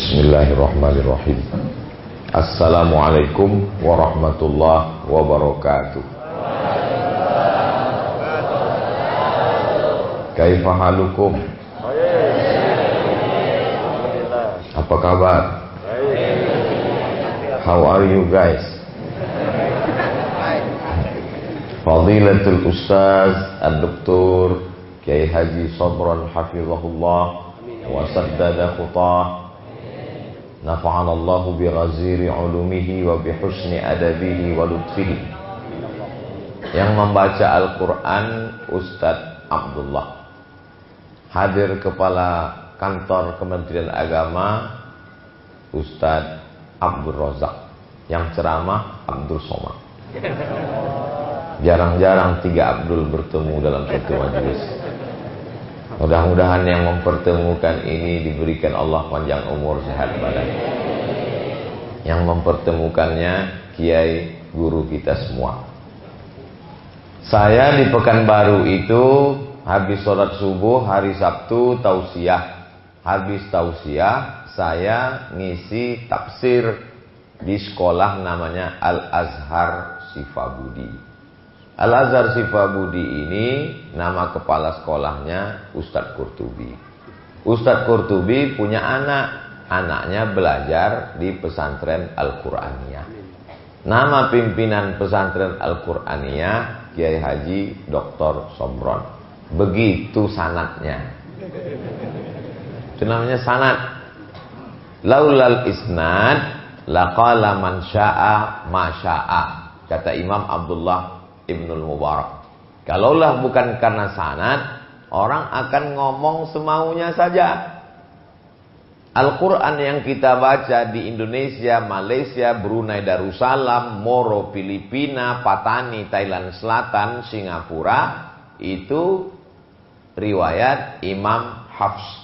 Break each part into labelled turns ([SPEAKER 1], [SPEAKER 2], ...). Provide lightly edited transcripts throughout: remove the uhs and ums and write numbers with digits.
[SPEAKER 1] Bismillahirrahmanirrahim. Assalamualaikum warahmatullahi wabarakatuh. Kaifa halukum? Apa kabar? How are you guys? Fadilatul Ustaz Ad-Doktor Kiai Haji Sabran hafizahullah wa saddada khutah, nafa'anallahu bi ghaziri ulumihi wa bi husni adabihi wa lutfihi. Yang membaca Al-Quran Ustadz Abdullah. Hadir Kepala Kantor Kementerian Agama Ustadz Abdul Razak. Yang ceramah Abdul Somad. Jarang-jarang 3 Abdul bertemu dalam satu majelis. Mudah-mudahan yang mempertemukan ini diberikan Allah panjang umur, sehat badan. Yang mempertemukannya Kiai guru kita semua. Saya di Pekanbaru itu habis sholat subuh hari Sabtu tausiah. Habis tausiah saya ngisi tafsir di sekolah namanya Al-Azhar Sifabudi. Al-Azhar Sifabudi ini nama kepala sekolahnya Ustadz Qurtubi. Ustadz Qurtubi punya anak. Anaknya belajar di pesantren Al-Quraniyah. Nama pimpinan pesantren Al-Quraniyah Kiai Haji Dr. Sobron. Begitu sanadnya. Itu namanya sanad. Laulal isnad laqala man sya'a ma sya'a, kata Imam Abdullah Ibnul Mubarak. Kalaulah bukan karena sanad, orang akan ngomong semaunya saja. Al-Quran yang kita baca di Indonesia, Malaysia, Brunei Darussalam, Moro, Filipina, Patani, Thailand Selatan, Singapura, itu riwayat Imam Hafs.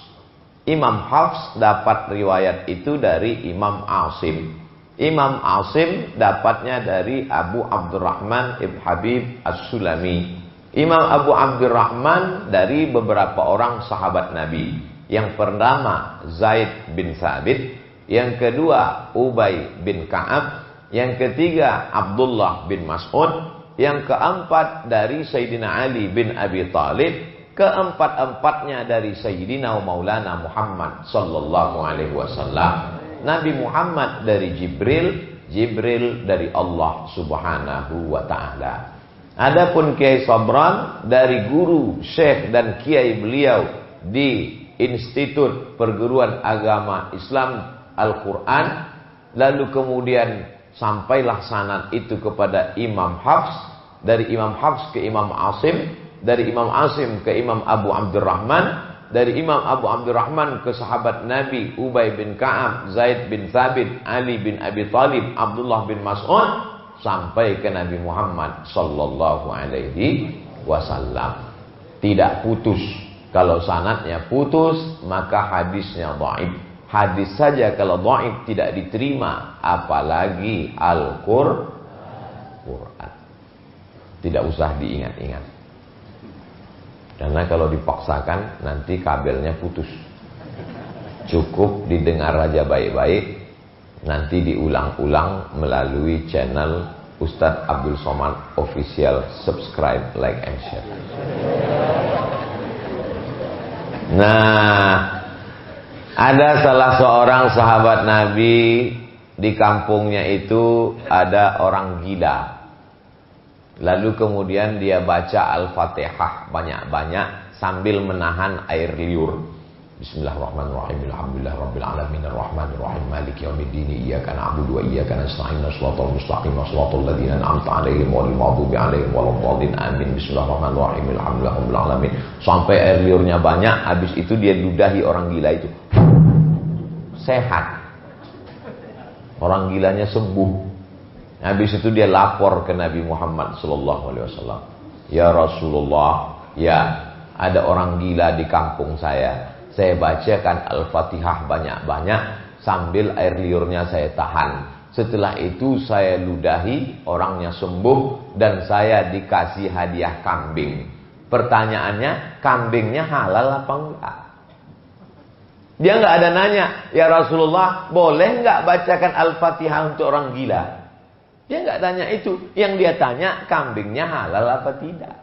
[SPEAKER 1] Imam Hafs dapat riwayat itu dari Imam Asim. Imam Asim dapatnya dari Abu Abdurrahman Ibn Habib As-Sulami. Imam Abu Abdurrahman dari beberapa orang sahabat Nabi. Yang pertama Zaid bin Sabit, yang kedua Ubay bin Ka'ab, yang ketiga Abdullah bin Mas'ud, yang keempat dari Sayyidina Ali bin Abi Thalib, keempat-empatnya dari Sayyidina Maulana Muhammad sallallahu alaihi wasallam. Nabi Muhammad dari Jibril, Jibril dari Allah subhanahu wa ta'ala. Adapun Kiai Sabran dari guru, syekh dan kiai beliau di Institut Perguruan Agama Islam Al-Quran. Lalu kemudian sampailah sanad itu kepada Imam Hafs. Dari Imam Hafs ke Imam Asim. Dari Imam Asim ke Imam Abu Abdurrahman. Dari Imam Abu Abdurrahman ke sahabat Nabi Ubay bin Ka'ab, Zaid bin Thabit, Ali bin Abi Thalib, Abdullah bin Mas'ud, sampai ke Nabi Muhammad sallallahu alaihi wasallam. Tidak putus. Kalau sanadnya putus, maka hadisnya dhaif. Hadis saja kalau dhaif tidak diterima, apalagi Al-Qur'an. Tidak usah diingat-ingat. Karena kalau dipaksakan nanti kabelnya putus. Cukup didengar aja baik-baik. Nanti diulang-ulang melalui channel Ustadz Abdul Somad Official. Subscribe, like, and share. Nah, ada salah seorang sahabat Nabi di kampungnya itu ada orang gila. Lalu kemudian dia baca Al-Fatihah banyak-banyak sambil menahan air liur. Bismillahirrahmanirrahim. Alhamdulillah rabbil alamin arrahmanir rahim maliki yaumiddin iyyaka na'budu wa iyyaka nasta'in shiratal mustaqim shiratal ladzina an'amta 'alaihim ghairil maghdubi 'alaihim waladdallin amin. Bismillahirrahmanirrahim. Alhamdulillah rabbil alamin. Sampai air liurnya banyak, habis itu dia ludahi orang gila itu. Sehat. Orang gilanya sembuh. Habis itu dia lapor ke Nabi Muhammad sallallahu alaihi wasallam. Ya Rasulullah, ya, ada orang gila di kampung saya. Saya bacakan Al-Fatihah banyak-banyak sambil air liurnya saya tahan. Setelah itu saya ludahi, orangnya sembuh dan saya dikasih hadiah kambing. Pertanyaannya, kambingnya halal apa enggak? Dia nggak ada nanya, ya Rasulullah, boleh nggak bacakan Al-Fatihah untuk orang gila? Dia nggak tanya itu. Yang dia tanya, kambingnya halal apa tidak.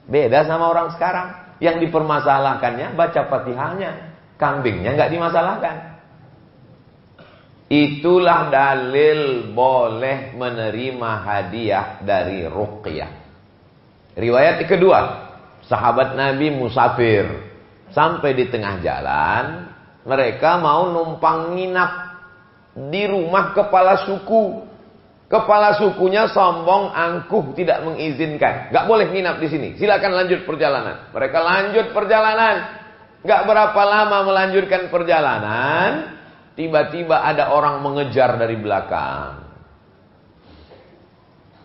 [SPEAKER 1] Beda sama orang sekarang. Yang dipermasalahkannya baca Fatihahnya, kambingnya nggak dimasalahkan. Itulah dalil boleh menerima hadiah dari ruqyah. Riwayat kedua, sahabat Nabi musafir. Sampai di tengah jalan, mereka mau numpang nginap di rumah kepala suku. Kepala sukunya sombong, angkuh, tidak mengizinkan. Gak boleh nginap di sini. Silakan lanjut perjalanan. Mereka lanjut perjalanan. Gak berapa lama melanjutkan perjalanan, tiba-tiba ada orang mengejar dari belakang.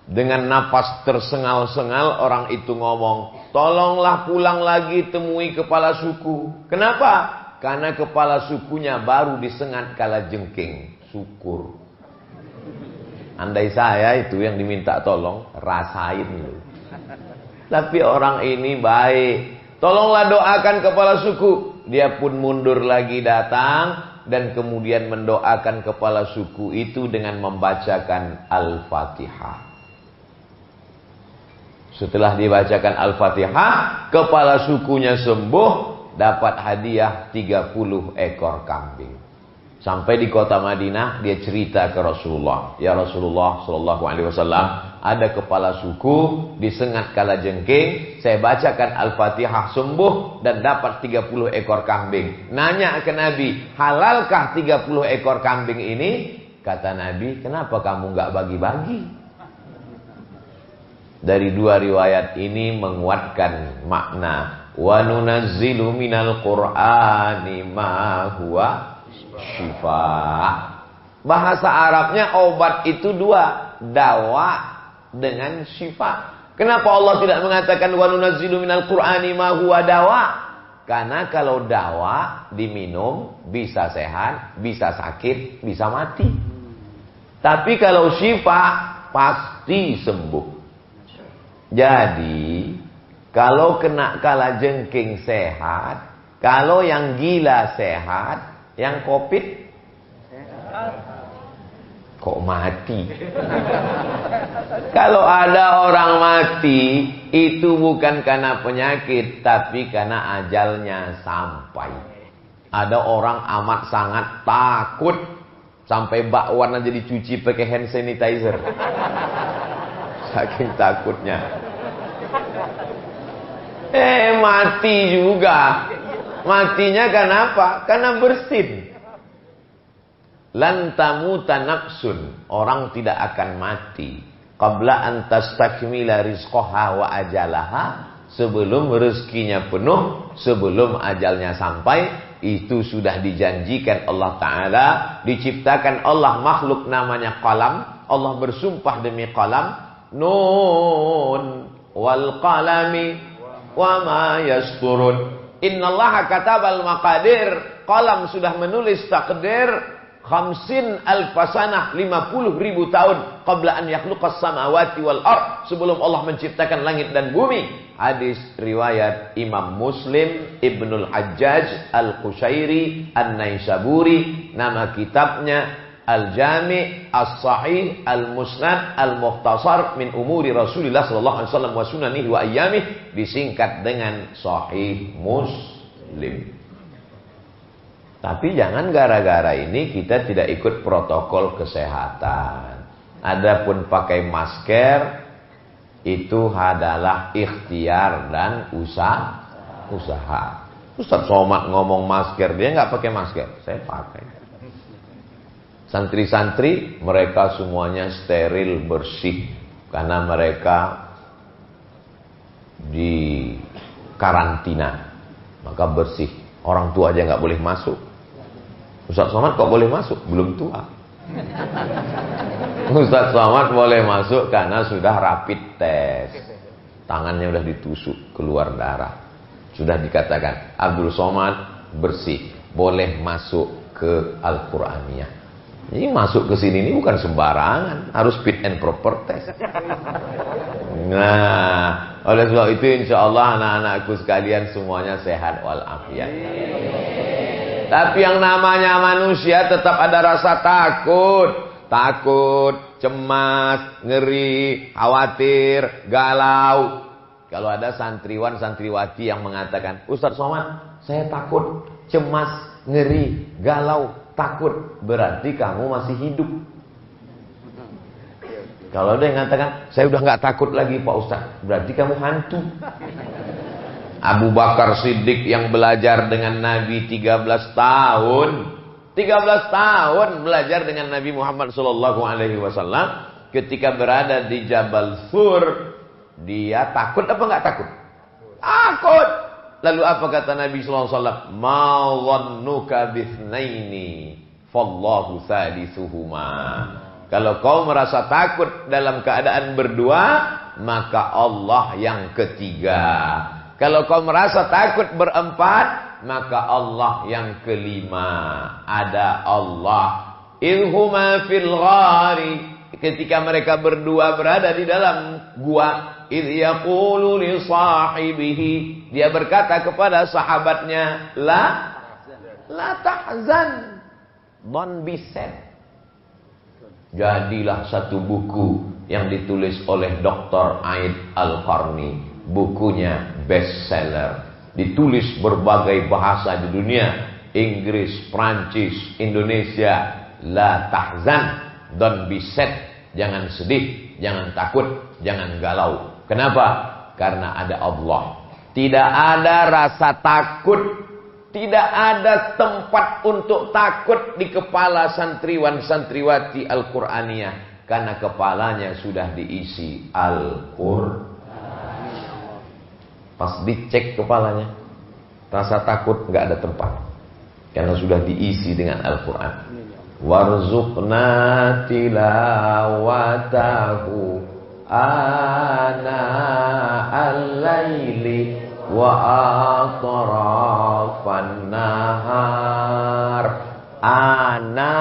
[SPEAKER 1] Dengan napas tersengal-sengal orang itu ngomong, tolonglah pulang lagi temui kepala suku. Kenapa? Karena kepala sukunya baru disengat kalajengking. Syukur. Andai saya itu yang diminta tolong, rasain dulu. Tapi orang ini baik. Tolonglah doakan kepala suku. Dia pun mundur lagi datang dan kemudian mendoakan kepala suku itu dengan membacakan Al-Fatihah. Setelah dibacakan Al-Fatihah, kepala sukunya sembuh, dapat hadiah 30 ekor kambing. Sampai di kota Madinah, dia cerita ke Rasulullah. Ya Rasulullah sallallahu alaihi wasallam, ada kepala suku disengat kalajengking, saya bacakan Al-Fatihah sembuh dan dapat 30 ekor kambing. Nanya ke Nabi, halalkah 30 ekor kambing ini? Kata Nabi, kenapa kamu nggak bagi-bagi? Dari dua riwayat ini menguatkan makna wa nunazzilu minal qur'ani ma huwa syifa. Bahasa Arabnya obat itu dua, dawa dengan syifa. Kenapa Allah tidak mengatakan wa nunazzilu minal qur'ani ma huwa dawa? Karena kalau dawa diminum bisa sehat, bisa sakit, bisa mati. Tapi kalau syifa pasti sembuh. Jadi, kalau kena kalajengking sehat, kalau yang gila sehat, yang COVID kok mati? Kalau ada orang mati, itu bukan karena penyakit, tapi karena ajalnya sampai. Ada orang amat sangat takut, sampai bakwan aja dicuci pakai hand sanitizer. Saking takutnya. Mati juga. Matinya kenapa? Karena bersin. Lan tamuta nafsun. Orang tidak akan mati qabla an tastakmila rizqaha wa ajalaha. Sebelum rezekinya penuh, sebelum ajalnya sampai, itu sudah dijanjikan Allah Ta'ala. Diciptakan Allah makhluk namanya qalam. Allah bersumpah demi qalam, Nun wal qalami wa ma yasturun. Innallaha katabal maqadir. Qalam sudah menulis takdir 50 alfasanah, 50.000 tahun qabla an yakhluqas samawati wal ard, sebelum Allah menciptakan langit dan bumi. Hadis riwayat Imam Muslim Ibnul Hajjaj Al-Qushairi An-Naisaburi. Nama kitabnya Al-Jami' As-Sahih Al-Musnad Al-Mukhtasar min umuri Rasulullah sallallahu alaihi wasallam wa sunanihi wa ayyamih, disingkat dengan Sahih Muslim. Tapi jangan gara-gara ini kita tidak ikut protokol kesehatan. Adapun pakai masker itu adalah ikhtiar dan usaha. Ustaz Somad ngomong masker, dia nggak pakai masker, saya pakai. Santri-santri mereka semuanya steril, bersih, karena mereka di karantina, maka bersih. Orang tua aja nggak boleh masuk. Ustaz Somad kok boleh masuk? Belum tua. Ustaz Somad boleh masuk karena sudah rapid test, tangannya udah ditusuk, keluar darah. Sudah dikatakan Abdul Somad bersih, boleh masuk ke Al-Quraniyah. Ini masuk ke sini ini bukan sembarangan, harus fit and proper test. Nah, oleh sebab itu insya Allah anak-anakku sekalian semuanya sehat walafiat. Tapi yang namanya manusia tetap ada rasa takut. Takut, cemas, ngeri, khawatir, galau. Kalau ada santriwan, santriwati yang mengatakan, Ustaz Somad, saya takut, cemas, ngeri, galau, takut. Berarti kamu masih hidup. Kalau ada yang mengatakan, saya udah nggak takut lagi Pak Ustaz, berarti kamu hantu. Abu Bakar Siddiq yang belajar dengan Nabi 13 tahun. 13 tahun belajar dengan Nabi Muhammad SAW. Ketika berada di Jabal Sur, dia takut apa nggak takut? Takut. Lalu apa kata Nabi SAW? Ma dhannuka bithnaini fallahu thalithuhuma. Kalau kau merasa takut dalam keadaan berdua, maka Allah yang ketiga. Kalau kau merasa takut berempat, maka Allah yang kelima. Ada Allah. Ilhuma fil ghari. Ketika mereka berdua berada di dalam gua, idh yaqulu li sahibihi, dia berkata kepada sahabatnya, la tahzan, don't be sad. Jadilah satu buku yang ditulis oleh Dr. Aid Al-Qarni. Bukunya bestseller, ditulis berbagai bahasa di dunia, Inggris, Prancis, Indonesia. La tahzan, don't be sad, jangan sedih, jangan takut, jangan galau. Kenapa? Karena ada Allah. Tidak ada rasa takut, tidak ada tempat untuk takut di kepala santriwan santriwati Al-Qur'aniyah, karena kepalanya sudah diisi Al-Qur'an. Pas dicek kepalanya, rasa takut nggak ada tempat, karena sudah diisi dengan Al-Quran. Warzuqna tilawatahu ana al-laili wa atrafan nahar. Ana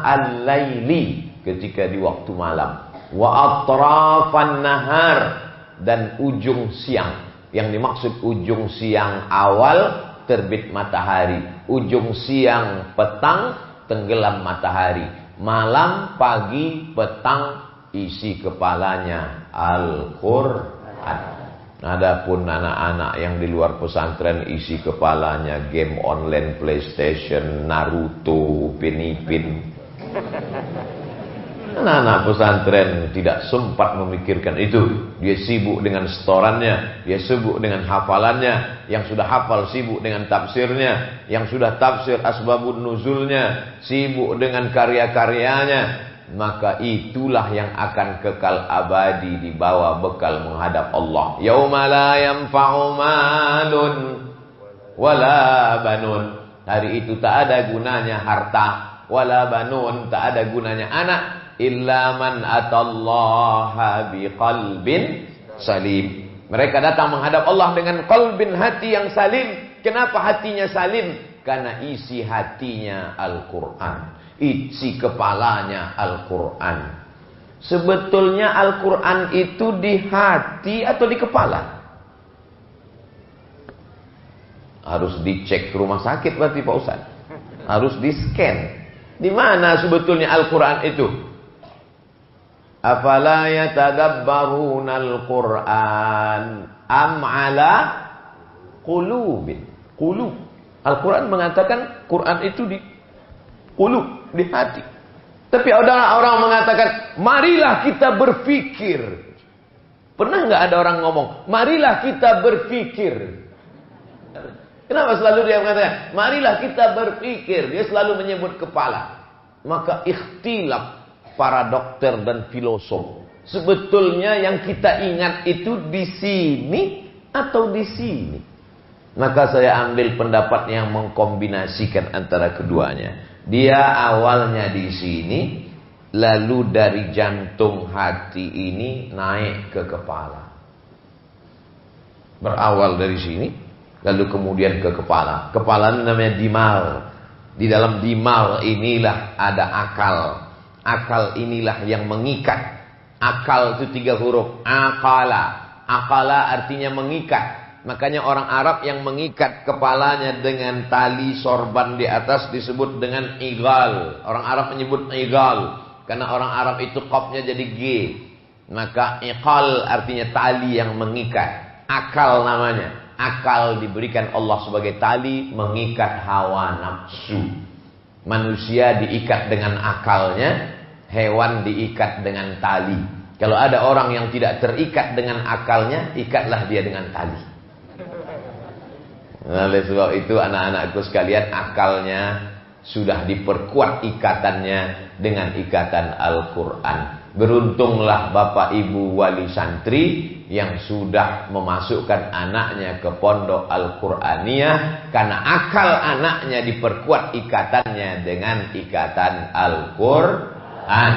[SPEAKER 1] al-laili, ketika di waktu malam. Wa atrafan nahar, dan ujung siang. Yang dimaksud ujung siang awal terbit matahari, ujung siang petang tenggelam matahari, malam, pagi, petang isi kepalanya Al-Quran. Adapun anak-anak yang di luar pesantren isi kepalanya game online, PlayStation, Naruto, Upin Ipin. Anak-anak pesantren tidak sempat memikirkan itu. Dia sibuk dengan setorannya, dia sibuk dengan hafalannya. Yang sudah hafal sibuk dengan tafsirnya, yang sudah tafsir asbabun nuzulnya, sibuk dengan karya-karyanya. Maka itulah yang akan kekal abadi di bawah bekal menghadap Allah. Yauma la yanfa'u malun wala banun. Hari itu tak ada gunanya harta, wala banun, tak ada gunanya anak, illa man atallaha biqalbin salim. Mereka datang menghadap Allah dengan qalbin, hati yang salim. Kenapa hatinya salim? Karena isi hatinya Al-Quran, isi kepalanya Al-Quran. Sebetulnya Al-Quran itu di hati atau di kepala? Harus dicek ke rumah sakit berarti Pak Ustaz. Harus di scan. Di mana sebetulnya Al-Quran itu? Afala yatadabbaruna al-Quran am ala qulubin. Qulub. Al-Quran mengatakan Quran itu di qulub, di hati. Tapi ada orang mengatakan, marilah kita berpikir. Pernah nggak ada orang ngomong, marilah kita berpikir? Kenapa selalu dia mengatakan, marilah kita berpikir? Dia selalu menyebut kepala. Maka ikhtilaf para dokter dan filosof. Sebetulnya yang kita ingat itu di sini atau di sini? Maka saya ambil pendapat yang mengkombinasikan antara keduanya. Dia awalnya di sini, lalu dari jantung hati ini naik ke kepala. Berawal dari sini, lalu kemudian ke kepala. Kepala ini namanya dimal. Di dalam dimal inilah ada akal. Akal inilah yang mengikat. Akal itu 3 huruf. Akala. Akala artinya mengikat. Makanya orang Arab yang mengikat kepalanya dengan tali sorban di atas disebut dengan igal. Orang Arab menyebut igal. Karena orang Arab itu qafnya jadi G. Maka iqal artinya tali yang mengikat. Akal namanya. Akal diberikan Allah sebagai tali mengikat hawa nafsu. Manusia diikat dengan akalnya. Hewan diikat dengan tali. Kalau ada orang yang tidak terikat dengan akalnya, ikatlah dia dengan tali. Oleh sebab itu anak-anakku sekalian, akalnya sudah diperkuat ikatannya dengan ikatan Al-Quran. Beruntunglah Bapak Ibu wali santri yang sudah memasukkan anaknya ke pondok Al-Quraniyah, karena akal anaknya diperkuat ikatannya dengan ikatan Al-Quran.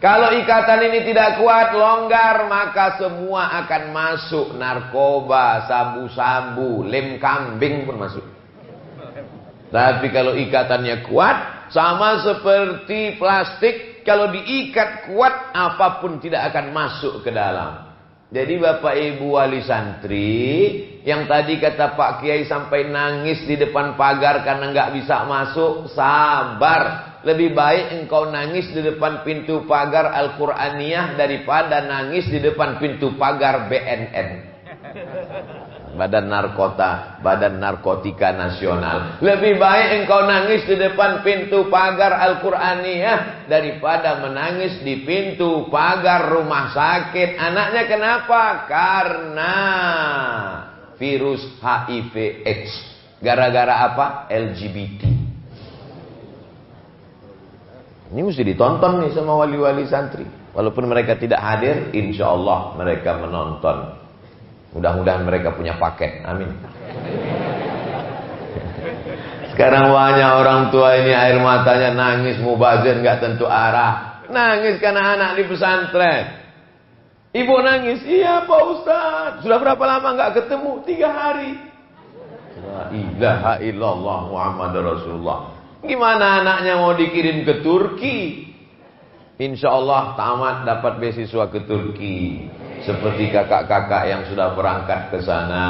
[SPEAKER 1] Kalau ikatan ini tidak kuat, longgar, maka semua akan masuk. Narkoba, sabu-sabu, lem kambing pun masuk. Tapi kalau ikatannya kuat, sama seperti plastik, kalau diikat kuat, apapun tidak akan masuk ke dalam. Jadi Bapak Ibu wali santri, yang tadi kata Pak Kiai sampai nangis di depan pagar karena nggak bisa masuk, sabar. Lebih baik engkau nangis di depan pintu pagar Al-Quraniyah daripada nangis di depan pintu pagar BNN. Badan Narkotika Nasional. Lebih baik engkau nangis di depan pintu pagar Al-Quraniyah daripada menangis di pintu pagar rumah sakit. Anaknya kenapa? Karena virus HIV AIDS. Gara-gara apa? LGBT. Ini mesti ditonton nih sama wali-wali santri. Walaupun mereka tidak hadir, insya Allah mereka menonton. Mudah-mudahan mereka punya paket. Amin. Sekarang banyak orang tua ini air matanya nangis, mubazir nggak tentu arah. Nangis karena anak di pesantren. Ibu nangis, iya Pak Ustadz. Sudah berapa lama nggak ketemu? 3 hari. La ilaha illallah Muhammad Rasulullah. Gimana anaknya mau dikirim ke Turki? Insya Allah tamat dapat beasiswa ke Turki. Seperti kakak-kakak yang sudah berangkat ke sana.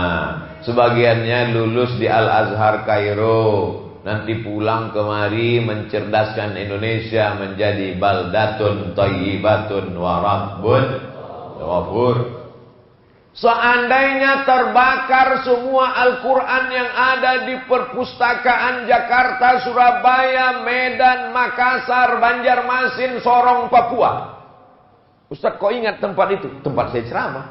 [SPEAKER 1] Sebagiannya lulus di Al-Azhar Kairo. Nanti pulang kemari mencerdaskan Indonesia menjadi baldatun thayyibatun wa rabbun ghafur. Seandainya terbakar semua Al-Quran yang ada di perpustakaan Jakarta, Surabaya, Medan, Makassar, Banjarmasin, Sorong, Papua. Ustaz kok ingat tempat itu? Tempat saya ceramah.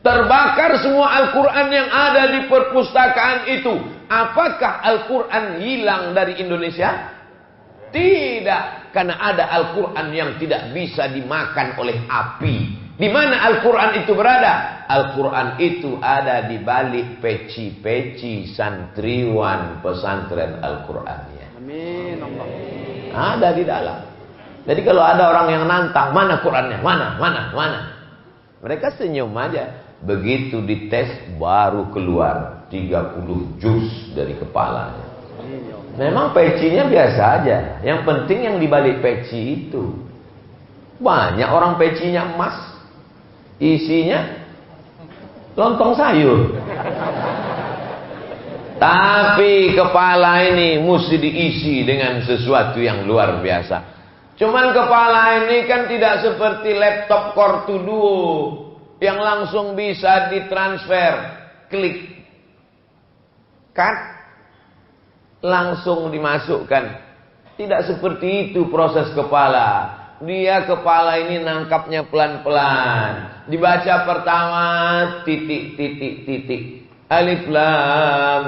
[SPEAKER 1] Terbakar semua Al-Quran yang ada di perpustakaan itu. Apakah Al-Quran hilang dari Indonesia? Tidak. Karena ada Al-Quran yang tidak bisa dimakan oleh api. Di mana Al-Quran itu berada? Al-Quran itu ada di balik peci-peci santriwan pesantren Al-Quraniyah. Amin. Ada di dalam. Jadi kalau ada orang yang nantang, mana Qurannya? Mana? Mereka senyum aja. Begitu dites baru keluar 30 juz dari kepalanya. Memang pecinya biasa aja. Yang penting yang di balik peci itu. Banyak orang pecinya emas. Isinya lontong sayur. Tapi kepala ini mesti diisi dengan sesuatu yang luar biasa. Cuman kepala ini kan tidak seperti laptop Core 2 Duo yang langsung bisa ditransfer, klik, cut, langsung dimasukkan. Tidak seperti itu proses kepala. Dia kepala ini nangkapnya pelan-pelan. Dibaca pertama titik. Alif lam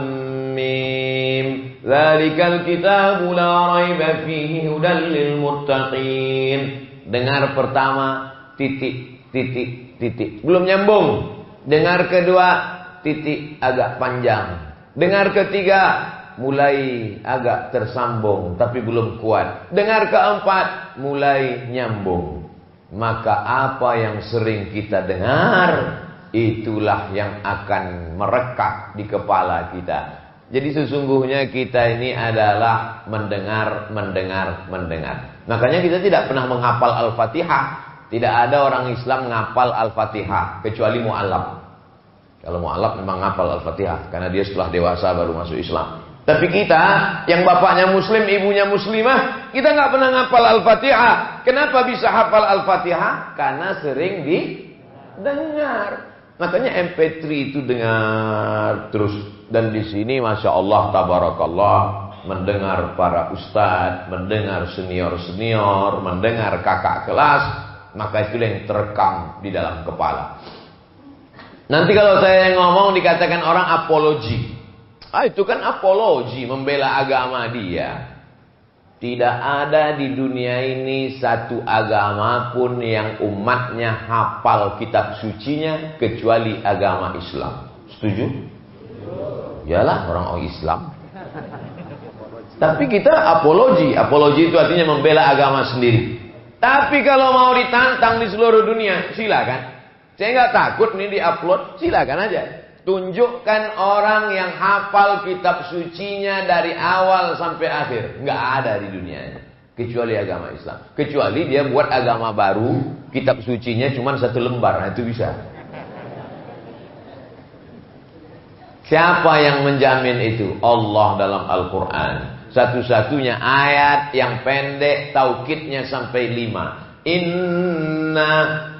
[SPEAKER 1] mim. Dzalikal kitabu la raiba fihi hudal lil muttaqin. Dengar pertama titik. Belum nyambung. Dengar kedua titik agak panjang. Dengar ketiga mulai agak tersambung tapi belum kuat. Dengar keempat mulai nyambung. Maka apa yang sering kita dengar, itulah yang akan merekat di kepala kita. Jadi sesungguhnya kita ini adalah mendengar. Makanya kita tidak pernah menghafal Al-Fatihah. Tidak ada orang Islam menghafal Al-Fatihah kecuali mu'allaf. Kalau mualaf memang ngapal Al-Fatihah, karena dia setelah dewasa baru masuk Islam. Tapi kita, yang bapaknya muslim, ibunya muslimah, kita nggak pernah ngapal Al-Fatihah. Kenapa bisa hafal Al-Fatihah? Karena sering didengar. Makanya MP3 itu dengar terus. Dan di sini Masya Allah, tabarakallah, mendengar para ustadz, mendengar senior-senior, mendengar kakak kelas, maka itu yang terekam di dalam kepala. Nanti kalau saya ngomong dikatakan orang apologi. Itu kan apologi, membela agama dia. Tidak ada di dunia ini satu agama pun yang umatnya hafal kitab sucinya kecuali agama Islam. Setuju? Yalah orang Islam. Tapi kita apologi. Apologi itu artinya membela agama sendiri. Tapi kalau mau ditantang di seluruh dunia, silakan. Saya nggak takut nih diupload, silakan aja. Tunjukkan orang yang hafal kitab sucinya dari awal sampai akhir. Nggak ada di dunia ini. Kecuali agama Islam. Kecuali dia buat agama baru, kitab sucinya cuma 1 lembar. Nah, itu bisa. Siapa yang menjamin itu? Allah dalam Al-Quran. Satu-satunya ayat yang pendek, taukidnya sampai 5. Inna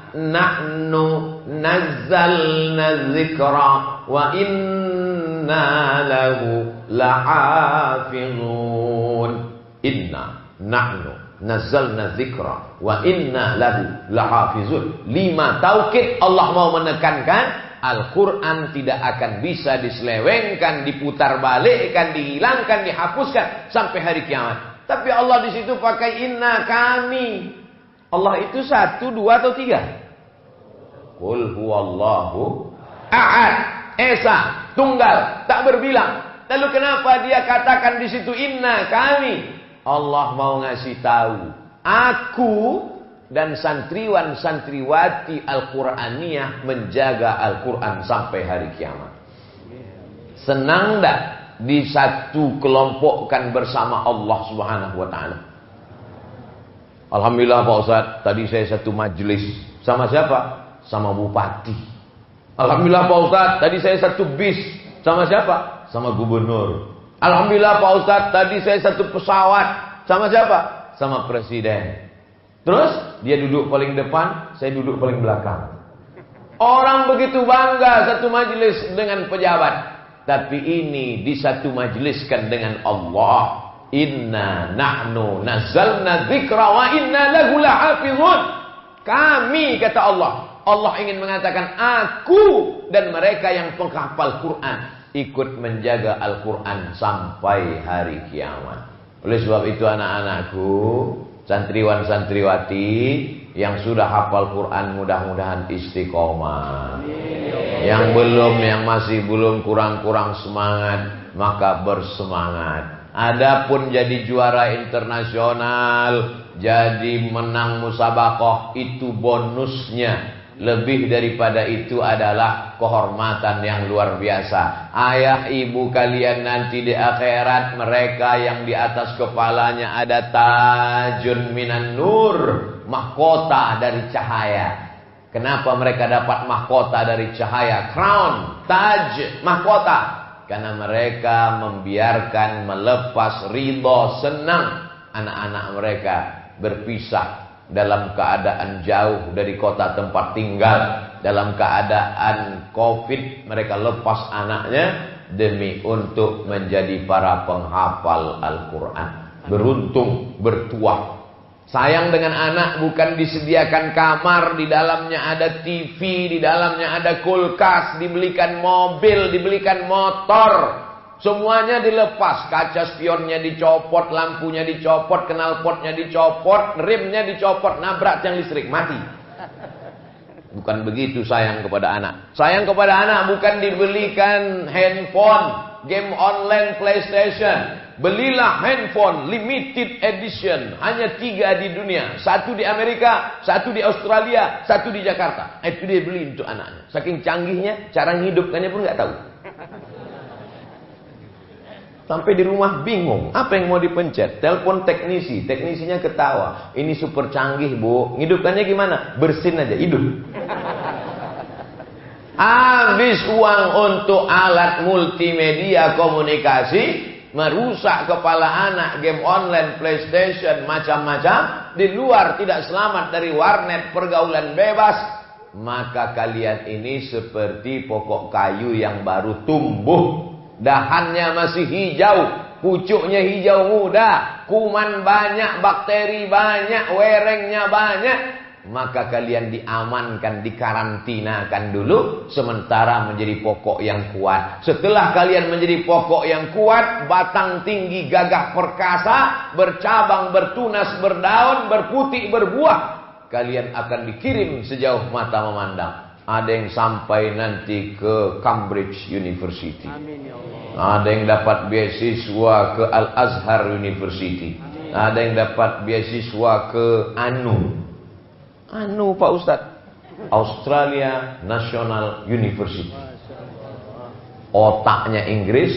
[SPEAKER 1] nahnu nazzalna dzikra wa inna lahu lahafizun. Inna nahnu nazzalna dzikra wa inna lahu lahafizun. 5 taukid. Allah mau menekankan Al-Quran tidak akan bisa diselewengkan, diputar balikkan, dihilangkan, dihapuskan sampai hari kiamat. Tapi Allah di situ pakai inna, kami. Allah itu 1, 2 atau 3? Qul huwallahu ahad, esa, tunggal, tak berbilang. Lalu kenapa dia katakan di situ inna, kami? Allah mau ngasih tahu, aku dan santriwan-santriwati Al-Quraniyah menjaga Al-Quran sampai hari kiamat. Senang tak disatu kelompokkan bersama Allah Subhanahu wa ta'ala? Alhamdulillah Pak Ustadz, tadi saya satu majelis. Sama siapa? Sama bupati. Alhamdulillah Pak Ustadz, tadi saya satu bis. Sama siapa? Sama gubernur. Alhamdulillah Pak Ustadz, tadi saya satu pesawat. Sama siapa? Sama presiden. Terus dia duduk paling depan, saya duduk paling belakang. Orang begitu bangga satu majelis dengan pejabat. Tapi ini disatu majeliskan dengan Allah. Inna nahnu nazzalna dzikra wa inna lahu lahafizun. Kami, kata Allah. Allah ingin mengatakan aku dan mereka yang penghafal Quran ikut menjaga Al-Quran sampai hari kiamat. Oleh sebab itu anak-anakku, santriwan-santriwati yang sudah hafal Quran mudah-mudahan istiqomah. Yang belum, yang masih belum, kurang-kurang semangat, maka bersemangat. Adapun jadi juara internasional, jadi menang musabaqah, itu bonusnya. Lebih daripada itu adalah kehormatan yang luar biasa. Ayah ibu kalian nanti di akhirat, mereka yang di atas kepalanya ada tajun minan nur, mahkota dari cahaya. Kenapa mereka dapat mahkota dari cahaya? Crown, taj, mahkota. Karena mereka membiarkan, melepas ridho, senang anak-anak mereka berpisah dalam keadaan jauh dari kota tempat tinggal, dalam keadaan COVID, mereka lepas anaknya demi untuk menjadi para penghafal Al-Quran. Beruntung, bertuah. Sayang dengan anak bukan disediakan kamar, di dalamnya ada TV, di dalamnya ada kulkas, dibelikan mobil, dibelikan motor. Semuanya dilepas, kaca spionnya dicopot, lampunya dicopot, knalpotnya dicopot, remnya dicopot, nabrak tiang listrik, mati. Bukan begitu sayang kepada anak. Sayang kepada anak bukan dibelikan handphone, game online PlayStation. Belilah handphone limited edition, hanya 3 di dunia. 1 di Amerika, 1 di Australia, 1 di Jakarta. Itu dia beli untuk anaknya. Saking canggihnya, cara menghidupkannya pun nggak tahu. Sampai di rumah bingung, apa yang mau dipencet? Telepon teknisi, teknisinya ketawa. Ini super canggih bu, hidupkannya gimana? Bersin aja, hidup. Habis uang untuk alat multimedia komunikasi, merusak kepala anak, game online, PlayStation, macam-macam. Di luar tidak selamat dari warnet, pergaulan bebas. Maka kalian ini seperti pokok kayu yang baru tumbuh. Dahannya masih hijau, pucuknya hijau muda, kuman banyak, bakteri banyak, werengnya banyak. Maka kalian diamankan, dikarantinakan dulu, sementara menjadi pokok yang kuat. Setelah kalian menjadi pokok yang kuat, batang tinggi, gagah perkasa, bercabang, bertunas, berdaun, berputik, berbuah, kalian akan dikirim sejauh mata memandang. Ada yang sampai nanti ke Cambridge University. Amin, ya Allah. Ada yang dapat beasiswa ke Al-Azhar University. Amin. Ada yang dapat beasiswa ke Pak Ustadz, Australia National University. Otaknya Inggris,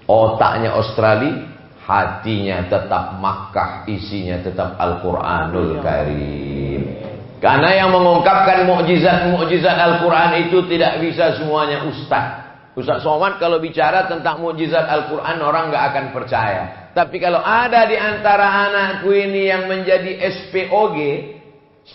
[SPEAKER 1] otaknya Australia, hatinya tetap Makkah, isinya tetap Al-Quranul Karim. Karena yang mengungkapkan mukjizat-mukjizat Al-Quran itu tidak bisa semuanya Ustadz Somad kalau bicara tentang mukjizat Al-Quran orang nggak akan percaya. Tapi kalau ada di antara anakku ini yang menjadi SPOG,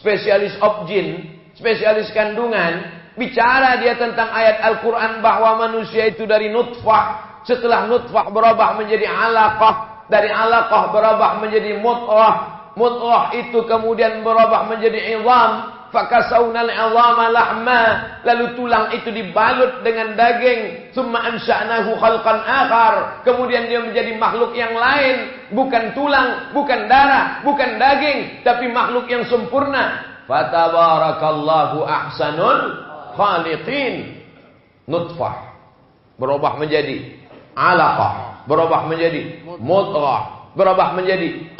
[SPEAKER 1] spesialis objin, spesialis kandungan, bicara dia tentang ayat Al-Quran bahwa manusia itu dari nutfah, setelah nutfah berubah menjadi alaqah, dari alaqah berubah menjadi mudghah, mudghah itu kemudian berubah menjadi izam, fakasawnal izama lahma, lalu tulang itu dibalut dengan daging, summa ansha'nahu khalqan akhar, kemudian dia menjadi makhluk yang lain, bukan tulang, bukan darah, bukan daging, tapi makhluk yang sempurna. Fatabarakallahu ahsanul khaliqin. Nutfah berubah menjadi alaqah, berubah menjadi mudghah, berubah menjadi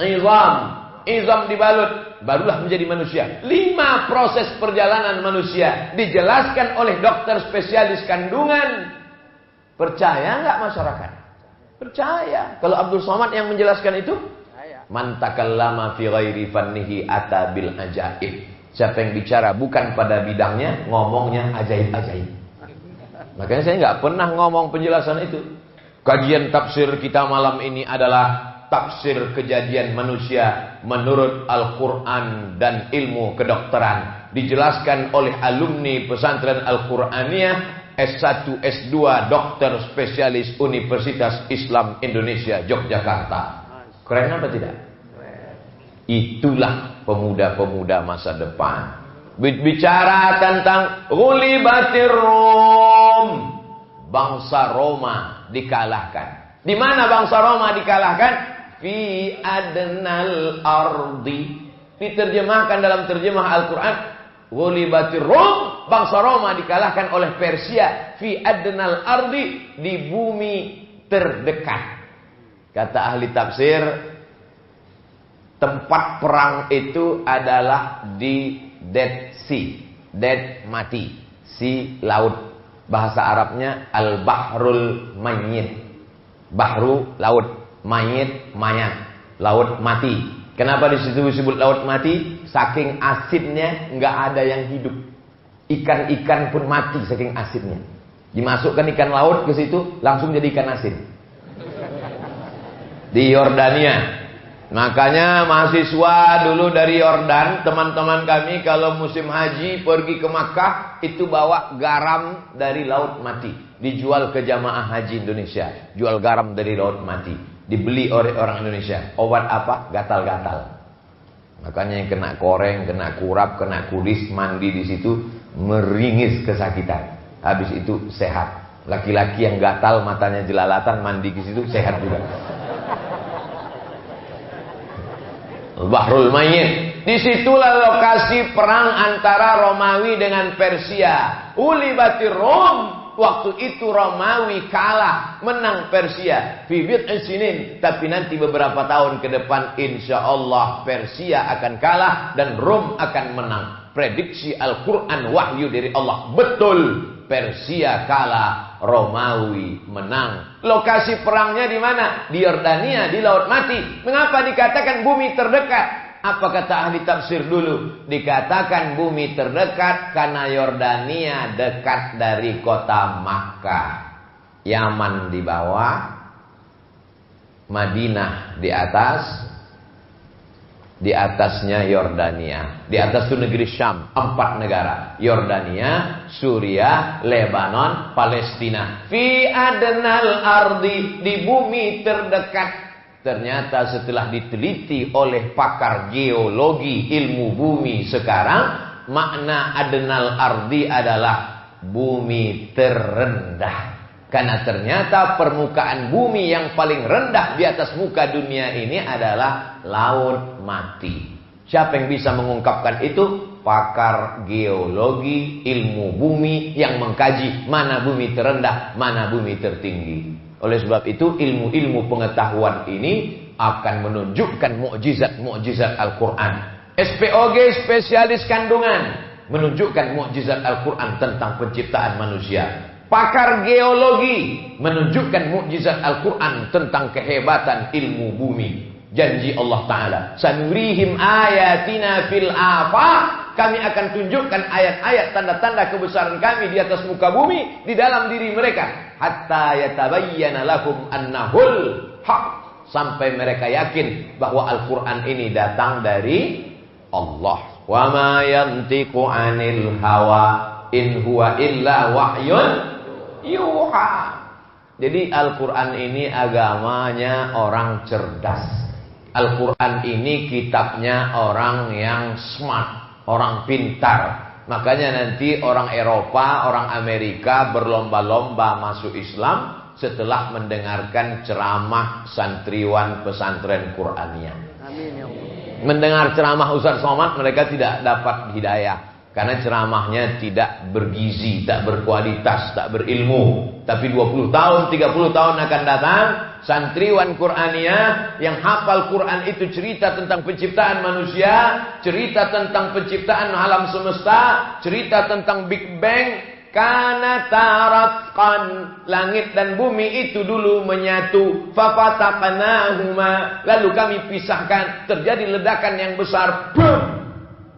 [SPEAKER 1] izam dibalut, barulah menjadi manusia. 5 proses perjalanan manusia dijelaskan oleh dokter spesialis kandungan. Percaya nggak masyarakat? Percaya. Kalau Abdul Somad yang menjelaskan itu, man takallama fi ghairi fannihi ata bil ajaib. Siapa yang bicara bukan pada bidangnya, ngomongnya ajaib-ajaib. Makanya saya nggak pernah ngomong penjelasan itu. Kajian tafsir kita malam ini adalah tafsir kejadian manusia menurut Al-Quran dan ilmu kedokteran. Dijelaskan oleh alumni pesantren Al-Quraniyah S1, S2, dokter spesialis Universitas Islam Indonesia Yogyakarta. Keren apa tidak? Itulah pemuda-pemuda masa depan. Bicara tentang ghulibatir Rum, bangsa Roma dikalahkan. Di mana bangsa Roma dikalahkan? Fi adnal ardi. Diterjemahkan dalam terjemah Al-Quran, ghulibatir Rum, bangsa Roma dikalahkan oleh Persia. Fi adnal ardi, di bumi terdekat. Kata ahli tafsir, tempat perang itu adalah di Dead Sea. Dead mati, Sea laut. Bahasa Arabnya Al-Bahrul Mayyit. Bahru laut, mayit mayat, laut mati. Kenapa di situ disebut laut mati? Saking asidnya nggak ada yang hidup. Ikan-ikan pun mati saking asidnya. Dimasukkan ikan laut ke situ langsung jadi ikan asin. Di Yordania. Makanya mahasiswa dulu dari Yordan, teman-teman kami kalau musim haji pergi ke Makkah itu bawa garam dari laut mati, dijual ke jamaah haji Indonesia. Jual garam dari laut mati, dibeli oleh orang Indonesia. Obat apa? Gatal-gatal. Makanya yang kena koreng, kena kurap, kena kudis, mandi di situ meringis kesakitan. Habis itu sehat. Laki-laki yang gatal matanya jelalatan mandi di situ sehat juga. Bahrul Mayyit. Disitulah lokasi perang antara Romawi dengan Persia. Ulibatir Rum. Waktu itu Romawi kalah, menang Persia. Fi bid'i sinin. Tapi nanti beberapa tahun ke depan insya Allah Persia akan kalah dan Rum akan menang. Prediksi Al-Quran wahyu dari Allah. Betul. Persia kalah, Romawi menang. Lokasi perangnya di mana? Di Yordania, di Laut Mati. Mengapa dikatakan bumi terdekat? Apa kata ahli tafsir dulu? Dikatakan bumi terdekat karena Yordania dekat dari kota Makkah. Yaman di bawah, Madinah di atas, di atasnya Yordania. Di atas itu negeri Syam, 4 negara. Yordania, Suriah, Lebanon, Palestina. Fi adnal ardi, di bumi terdekat. Ternyata setelah diteliti oleh pakar geologi ilmu bumi sekarang, makna adnal ardi adalah bumi terendah. Karena ternyata permukaan bumi yang paling rendah di atas muka dunia ini adalah laut mati. Siapa yang bisa mengungkapkan itu? Pakar geologi ilmu bumi yang mengkaji mana bumi terendah, mana bumi tertinggi. Oleh sebab itu ilmu-ilmu pengetahuan ini akan menunjukkan mukjizat-mukjizat Al-Quran. SPOG, spesialis kandungan, menunjukkan mukjizat Al-Quran tentang penciptaan manusia. Pakar geologi menunjukkan mukjizat Al-Quran tentang kehebatan ilmu bumi. Janji Allah Ta'ala, sanurihim ayatina fil afaq, kami akan tunjukkan ayat-ayat tanda-tanda kebesaran kami di atas muka bumi, di dalam diri mereka, hatta yatabayyana lahum annahul haq, sampai mereka yakin bahwa Al-Quran ini datang dari Allah. Wa ma yantiqu 'anil hawa in huwa illa wahyun yuha. Jadi Al-Quran ini agamanya orang cerdas. Al-Quran ini kitabnya orang yang smart, orang pintar. Makanya nanti orang Eropa, orang Amerika berlomba-lomba masuk Islam setelah mendengarkan ceramah santriwan pesantren Qur'aniyah. Amin ya Allah. Mendengar ceramah Ustaz Somad, mereka tidak dapat hidayah. Karena ceramahnya tidak bergizi, tak berkualitas, tak berilmu. Tapi 20 tahun, 30 tahun akan datang, santriwan Qur'aniyah yang hafal Quran itu cerita tentang penciptaan manusia, cerita tentang penciptaan alam semesta, cerita tentang Big Bang. Kana taratqan, langit dan bumi itu dulu menyatu. Fafataqnahuma, lalu kami pisahkan. Terjadi ledakan yang besar. Boom!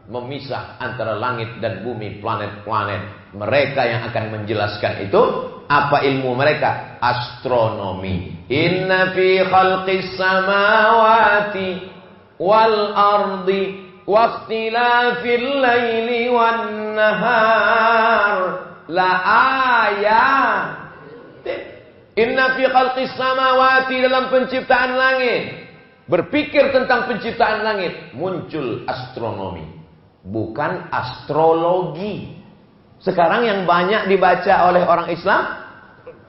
[SPEAKER 1] Memisah antara langit dan bumi, planet-planet. Mereka yang akan menjelaskan itu, apa ilmu mereka? Astronomi. Inna fi khalqis samawati wal ardi wa ikhtilafil laili wan nahar la ayat. Inna fi khalqis samawati, dalam penciptaan langit. Berpikir tentang penciptaan langit, muncul astronomi. Bukan astrologi. Sekarang yang banyak dibaca oleh orang Islam,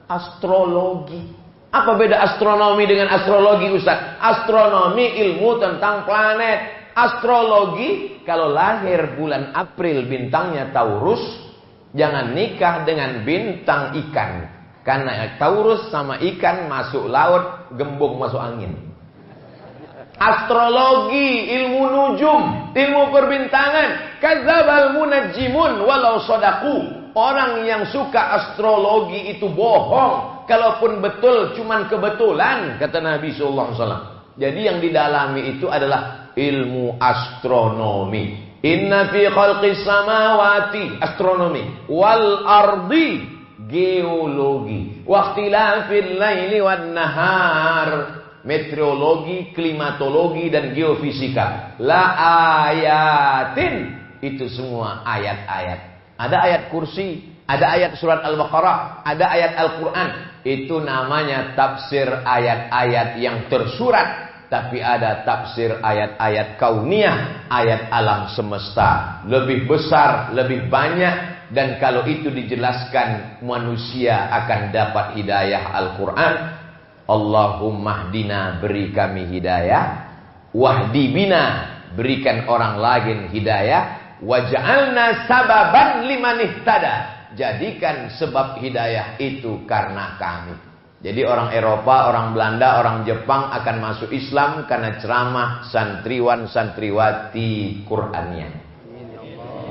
[SPEAKER 1] astrologi. Apa beda astronomi dengan astrologi, Ustaz? Astronomi ilmu tentang planet. Astrologi, kalau lahir bulan April bintangnya Taurus, jangan nikah dengan bintang ikan. Karena Taurus sama ikan masuk laut, gembung masuk angin. Astrologi, ilmu nujum, ilmu perbintangan. Kadzabal munajjimun walau sadaku. Orang yang suka astrologi itu bohong. Kalaupun betul, cuman kebetulan, kata Nabi SAW. Jadi yang didalami itu adalah ilmu astronomi. Inna fi khalqis samawati, astronomi, wal ardi, geologi, wa ikhtilafil laili wan nahar, meteorologi, klimatologi, dan geofisika. La ayatin, itu semua ayat-ayat. Ada ayat kursi, ada ayat surat Al-Baqarah, ada ayat Al-Quran. Itu namanya tafsir ayat-ayat yang tersurat. Tapi ada tafsir ayat-ayat kauniyah, ayat alam semesta. Lebih besar, lebih banyak. Dan kalau itu dijelaskan, manusia akan dapat hidayah Al-Quran. Allahumma hdina, beri kami hidayah. Wahdi bina, berikan orang lain hidayah. Waj'alna sababan liman ihtada, jadikan sebab hidayah itu karena kami. Jadi orang Eropa, orang Belanda, orang Jepang akan masuk Islam karena ceramah santriwan santriwati Qur'aniyah.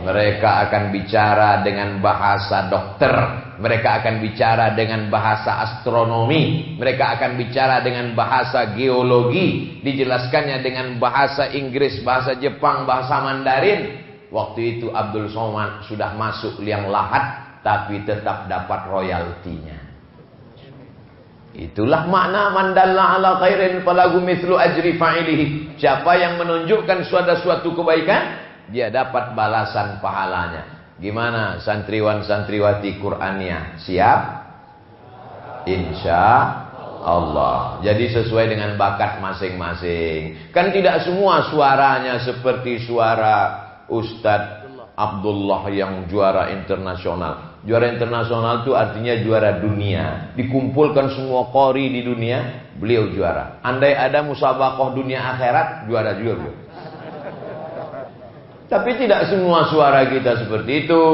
[SPEAKER 1] Mereka akan bicara dengan bahasa dokter.
[SPEAKER 2] mereka akan bicara dengan bahasa astronomi, mereka akan bicara dengan bahasa geologi, dijelaskannya dengan bahasa Inggris, bahasa Jepang, bahasa Mandarin. Waktu itu Abdul Somad sudah masuk liang lahat, tapi tetap dapat royaltinya. Itulah makna mandalla ala khairin falahu mithlu ajri fa'ilihi. Siapa yang menunjukkan suatu kebaikan, dia dapat balasan pahalanya. Gimana santriwan-santriwati Qur'annya? Siap? Insya Allah. Jadi sesuai dengan bakat masing-masing. Kan tidak semua suaranya seperti suara Ustadz Abdullah yang juara internasional. Juara internasional itu artinya juara dunia. Dikumpulkan semua qori di dunia, beliau juara. Andai ada musabaqah dunia akhirat, juara juga beliau. Tapi tidak semua suara kita seperti itu.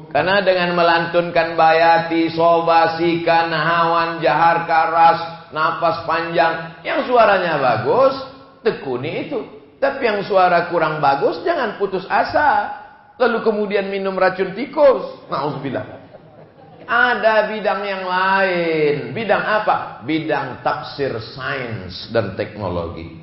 [SPEAKER 2] Karena dengan melantunkan bayati, sobasikan, hawan, jahar, karas, napas panjang, yang suaranya bagus, tekuni itu. Tapi yang suara kurang bagus, jangan putus asa. Lalu kemudian minum racun tikus. Na'udzubillah. Ada bidang yang lain. Bidang apa? Bidang tafsir sains dan teknologi.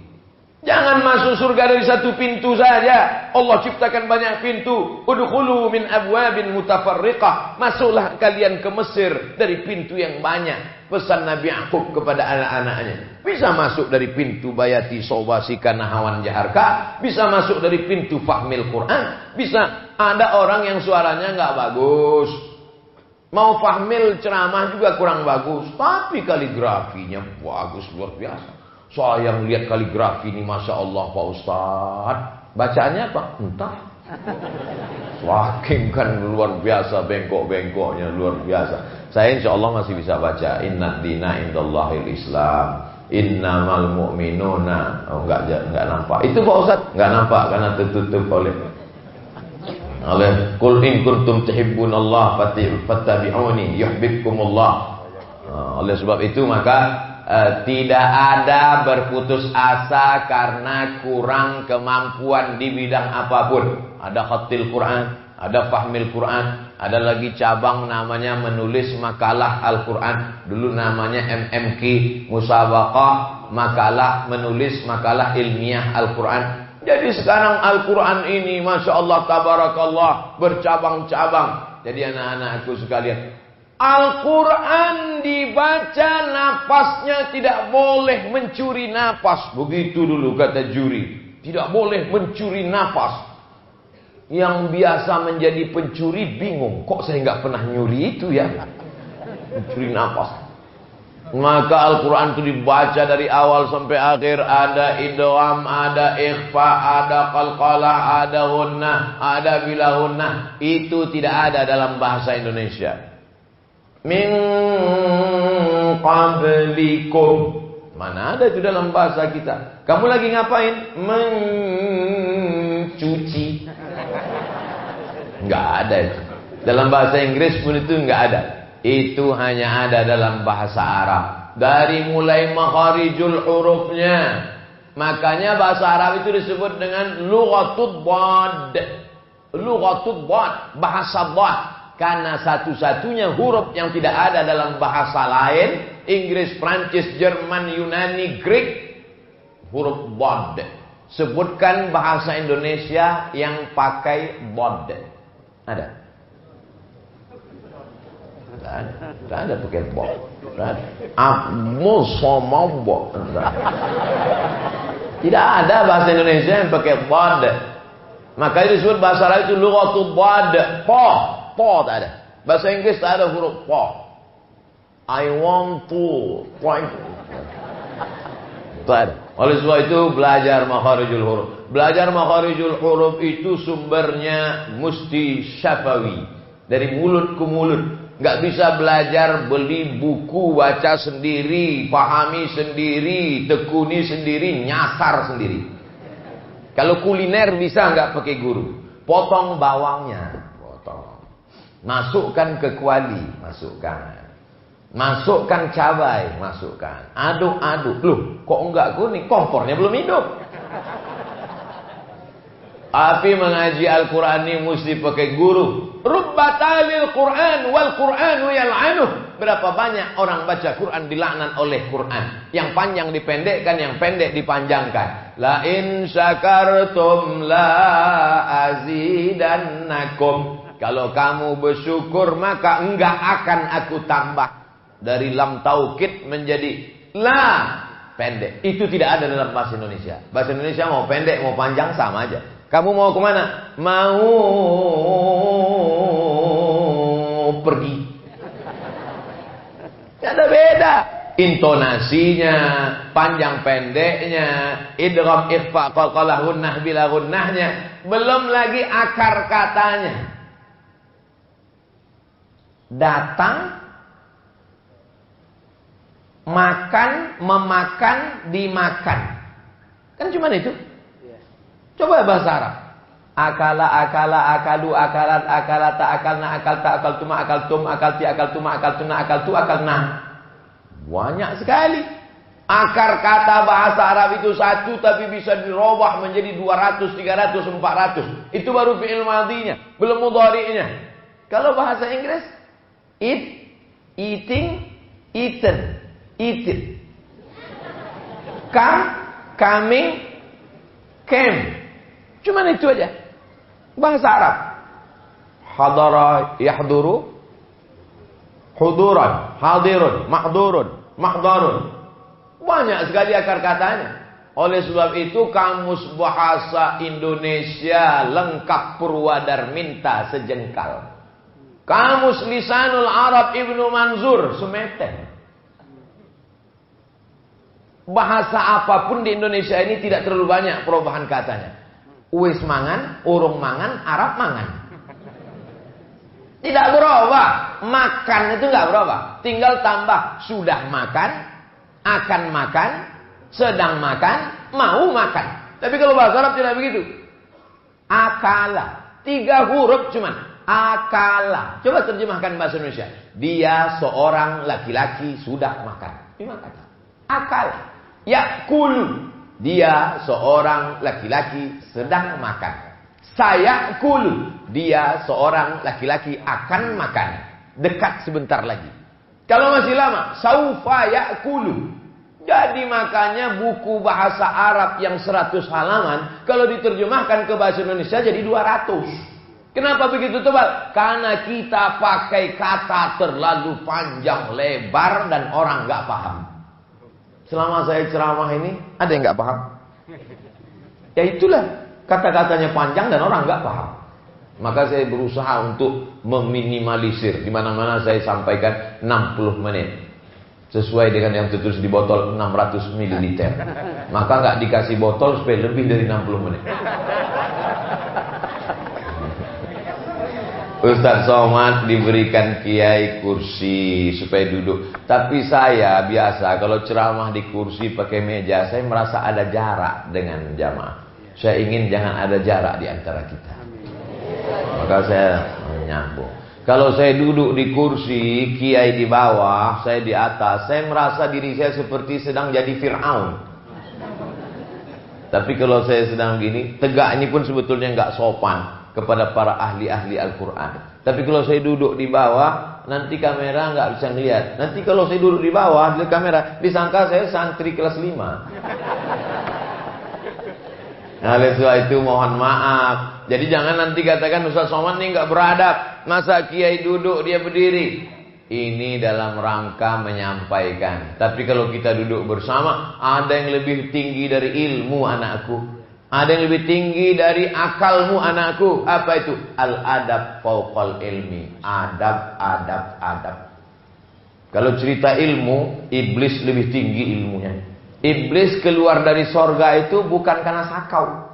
[SPEAKER 2] Jangan masuk surga dari satu pintu saja. Allah ciptakan banyak pintu. Udkhulu min abwabin mutafarriqah. Masuklah kalian ke Mesir dari pintu yang banyak. Pesan Nabi Ya'qub kepada anak-anaknya. Bisa masuk dari pintu bayati sobasika nahawan jaharka. Bisa masuk dari pintu fahmil Quran. Bisa. Ada orang yang suaranya nggak bagus. Mau fahmil ceramah juga kurang bagus. Tapi kaligrafinya bagus luar biasa. Saya melihat kaligrafi ini, Masya Allah Pak Ustadz. Bacaannya apa? Entah. Wakim kan luar biasa, bengkok-bengkoknya luar biasa. Saya insya Allah masih bisa baca. Inna dina indallahil Islam. Innamal mu'minuna. Oh, enggak nampak. Itu Pak Ustadz? Enggak nampak karena tertutup oleh Qul in kuntum tuhibbunallah fattabi'uni yuhibbukumullah. Oleh sebab itu maka tidak ada berputus asa karena kurang kemampuan di bidang apapun. Ada khatil Quran, ada fahmil Quran, ada lagi cabang namanya menulis makalah Al-Quran. Dulu namanya MMQ, musabaqah makalah menulis makalah ilmiah Al-Quran. Jadi sekarang Al-Quran ini Masya Allah tabarakallah bercabang-cabang. Jadi anak-anakku sekalian, Al-Quran dibaca napasnya tidak boleh mencuri napas. Begitu dulu kata juri. Tidak boleh mencuri napas. Yang biasa menjadi pencuri bingung. Kok saya nggak pernah nyuri itu ya? Mencuri napas. Maka Al-Quran itu dibaca dari awal sampai akhir. Ada idgham, ada ikhfa, ada qalqalah, ada hunnah, ada bilahunnah. Itu tidak ada dalam bahasa Indonesia. Min qablikum. Mana ada itu dalam bahasa kita? Kamu lagi ngapain? Mencuci. Enggak ada itu. Dalam bahasa Inggris pun itu enggak ada. Itu hanya ada dalam bahasa Arab. Dari mulai makharijul hurufnya. Makanya bahasa Arab itu disebut dengan lughatud dhad. Lughatud dhad, bahasa dhad. Karena satu-satunya huruf yang tidak ada dalam bahasa lain, Inggris, Prancis, Jerman, Yunani, Greek, huruf dhad. Sebutkan bahasa Indonesia yang pakai dhad. Ada? Tidak ada pakai dhad. Tidak ada bahasa Indonesia yang pakai dhad. Makanya disebut bahasa Arab itu lughatul dhad. Po tak ada. Bahasa Inggris tak ada huruf po. I want to. Tak ada. Oleh sebab itu belajar makharijul huruf. Belajar makharijul huruf itu sumbernya mesti syafawi. Dari mulut ke mulut. Nggak bisa belajar beli buku, baca sendiri, pahami sendiri, tekuni sendiri, nyasar sendiri. Kalau kuliner bisa nggak pakai guru. Potong bawangnya. Masukkan ke kuali, masukkan. Masukkan cabai, masukkan. Aduk-aduk. Loh, kok enggak kuning? Kompornya belum hidup. Tapi mengaji Al-Quran ini mesti pakai guru. Rubbatalil Quran wal Quranu yal'anuh. Berapa banyak orang baca Quran dilaknat oleh Quran. Yang panjang dipendekkan, yang pendek dipanjangkan. La in syakartum la azidannakum. Kalau kamu bersyukur maka enggak akan aku tambah. Dari lam taukid menjadi la pendek. Itu tidak ada dalam bahasa Indonesia. Bahasa Indonesia mau pendek mau panjang sama aja. Kamu mau kemana? Mau pergi. Tidak ada beda. Intonasinya, panjang pendeknya, idgham ikhfa qalqalah gunnah bila gunnahnya, belum lagi akar katanya. Datang, makan, memakan, dimakan. Kan cuma itu. Coba bahasa Arab. Akala, akala, akalu, akalat, akalata, akalna, akalta, akaltuma, akaltum, akalti, akaltuma, akaltuna, akaltu, akalna. Banyak sekali. Akar kata bahasa Arab itu satu tapi bisa dirubah menjadi 200, 300, 400. Itu baru fi'il madhinya, belum mudhari'nya. Kalau bahasa Inggris, eat, eating, eaten, eaten. Come, coming, came. Cuman itu aja. Bahasa Arab. Hadara yahduru, huduran, hadirun, mahdurun, mahdarun. Banyak sekali akar katanya. Oleh sebab itu kamus bahasa Indonesia lengkap Purwadarminta sejengkal. Kamus Lisanul Arab Ibnu Manzur semeter. Bahasa apapun di Indonesia ini tidak terlalu banyak perubahan katanya. Wis mangan, urung mangan, Arab mangan. Tidak berubah. Makan itu tidak berubah. Tinggal tambah sudah makan, akan makan, sedang makan, mau makan. Tapi kalau bahasa Arab tidak begitu. Akala. 3 huruf cuman. Akala. Coba terjemahkan bahasa Indonesia. Dia seorang laki-laki sudah makan. 5 kata. Akala. Yakulu. Dia seorang laki-laki sedang makan. Saya kulu. Dia seorang laki-laki akan makan. Dekat sebentar lagi. Kalau masih lama, saufa yakulu. Jadi makanya buku bahasa Arab yang 100 halaman, kalau diterjemahkan ke bahasa Indonesia jadi 200. Kenapa begitu tebal? Karena kita pakai kata terlalu panjang lebar dan orang nggak paham. Selama saya ceramah ini, ada yang nggak paham? Ya itulah, kata-katanya panjang dan orang nggak paham. Maka saya berusaha untuk meminimalisir. Di mana-mana saya sampaikan 60 menit. Sesuai dengan yang tertulis di botol 600 ml. Maka nggak dikasih botol supaya lebih dari 60 menit. Ustaz Somad diberikan kiai kursi supaya duduk. Tapi saya biasa kalau ceramah di kursi pakai meja, saya merasa ada jarak dengan jamaah. Saya ingin jangan ada jarak di antara kita. Maka saya menyambung. Kalau saya duduk di kursi, kiai di bawah, saya di atas, saya merasa diri saya seperti sedang jadi Fir'aun. Tapi kalau saya sedang gini, tegak ini pun sebetulnya nggak sopan kepada para ahli-ahli Al-Quran. Tapi kalau saya duduk di bawah, nanti kamera nggak bisa ngeliat. Nanti kalau saya duduk di bawah, di kamera, disangka saya santri kelas 5. Nah, oleh sebab itu mohon maaf. Jadi jangan nanti katakan Ustaz Somad ini nggak beradab. Masa kiai duduk dia berdiri. Ini dalam rangka menyampaikan. Tapi kalau kita duduk bersama, ada yang lebih tinggi dari ilmu anakku. Ada yang lebih tinggi dari akalmu anakku. Apa itu? Al-adab fauqal ilmi. Adab, adab, adab. Kalau cerita ilmu, iblis lebih tinggi ilmunya. Iblis keluar dari sorga itu bukan karena sakau.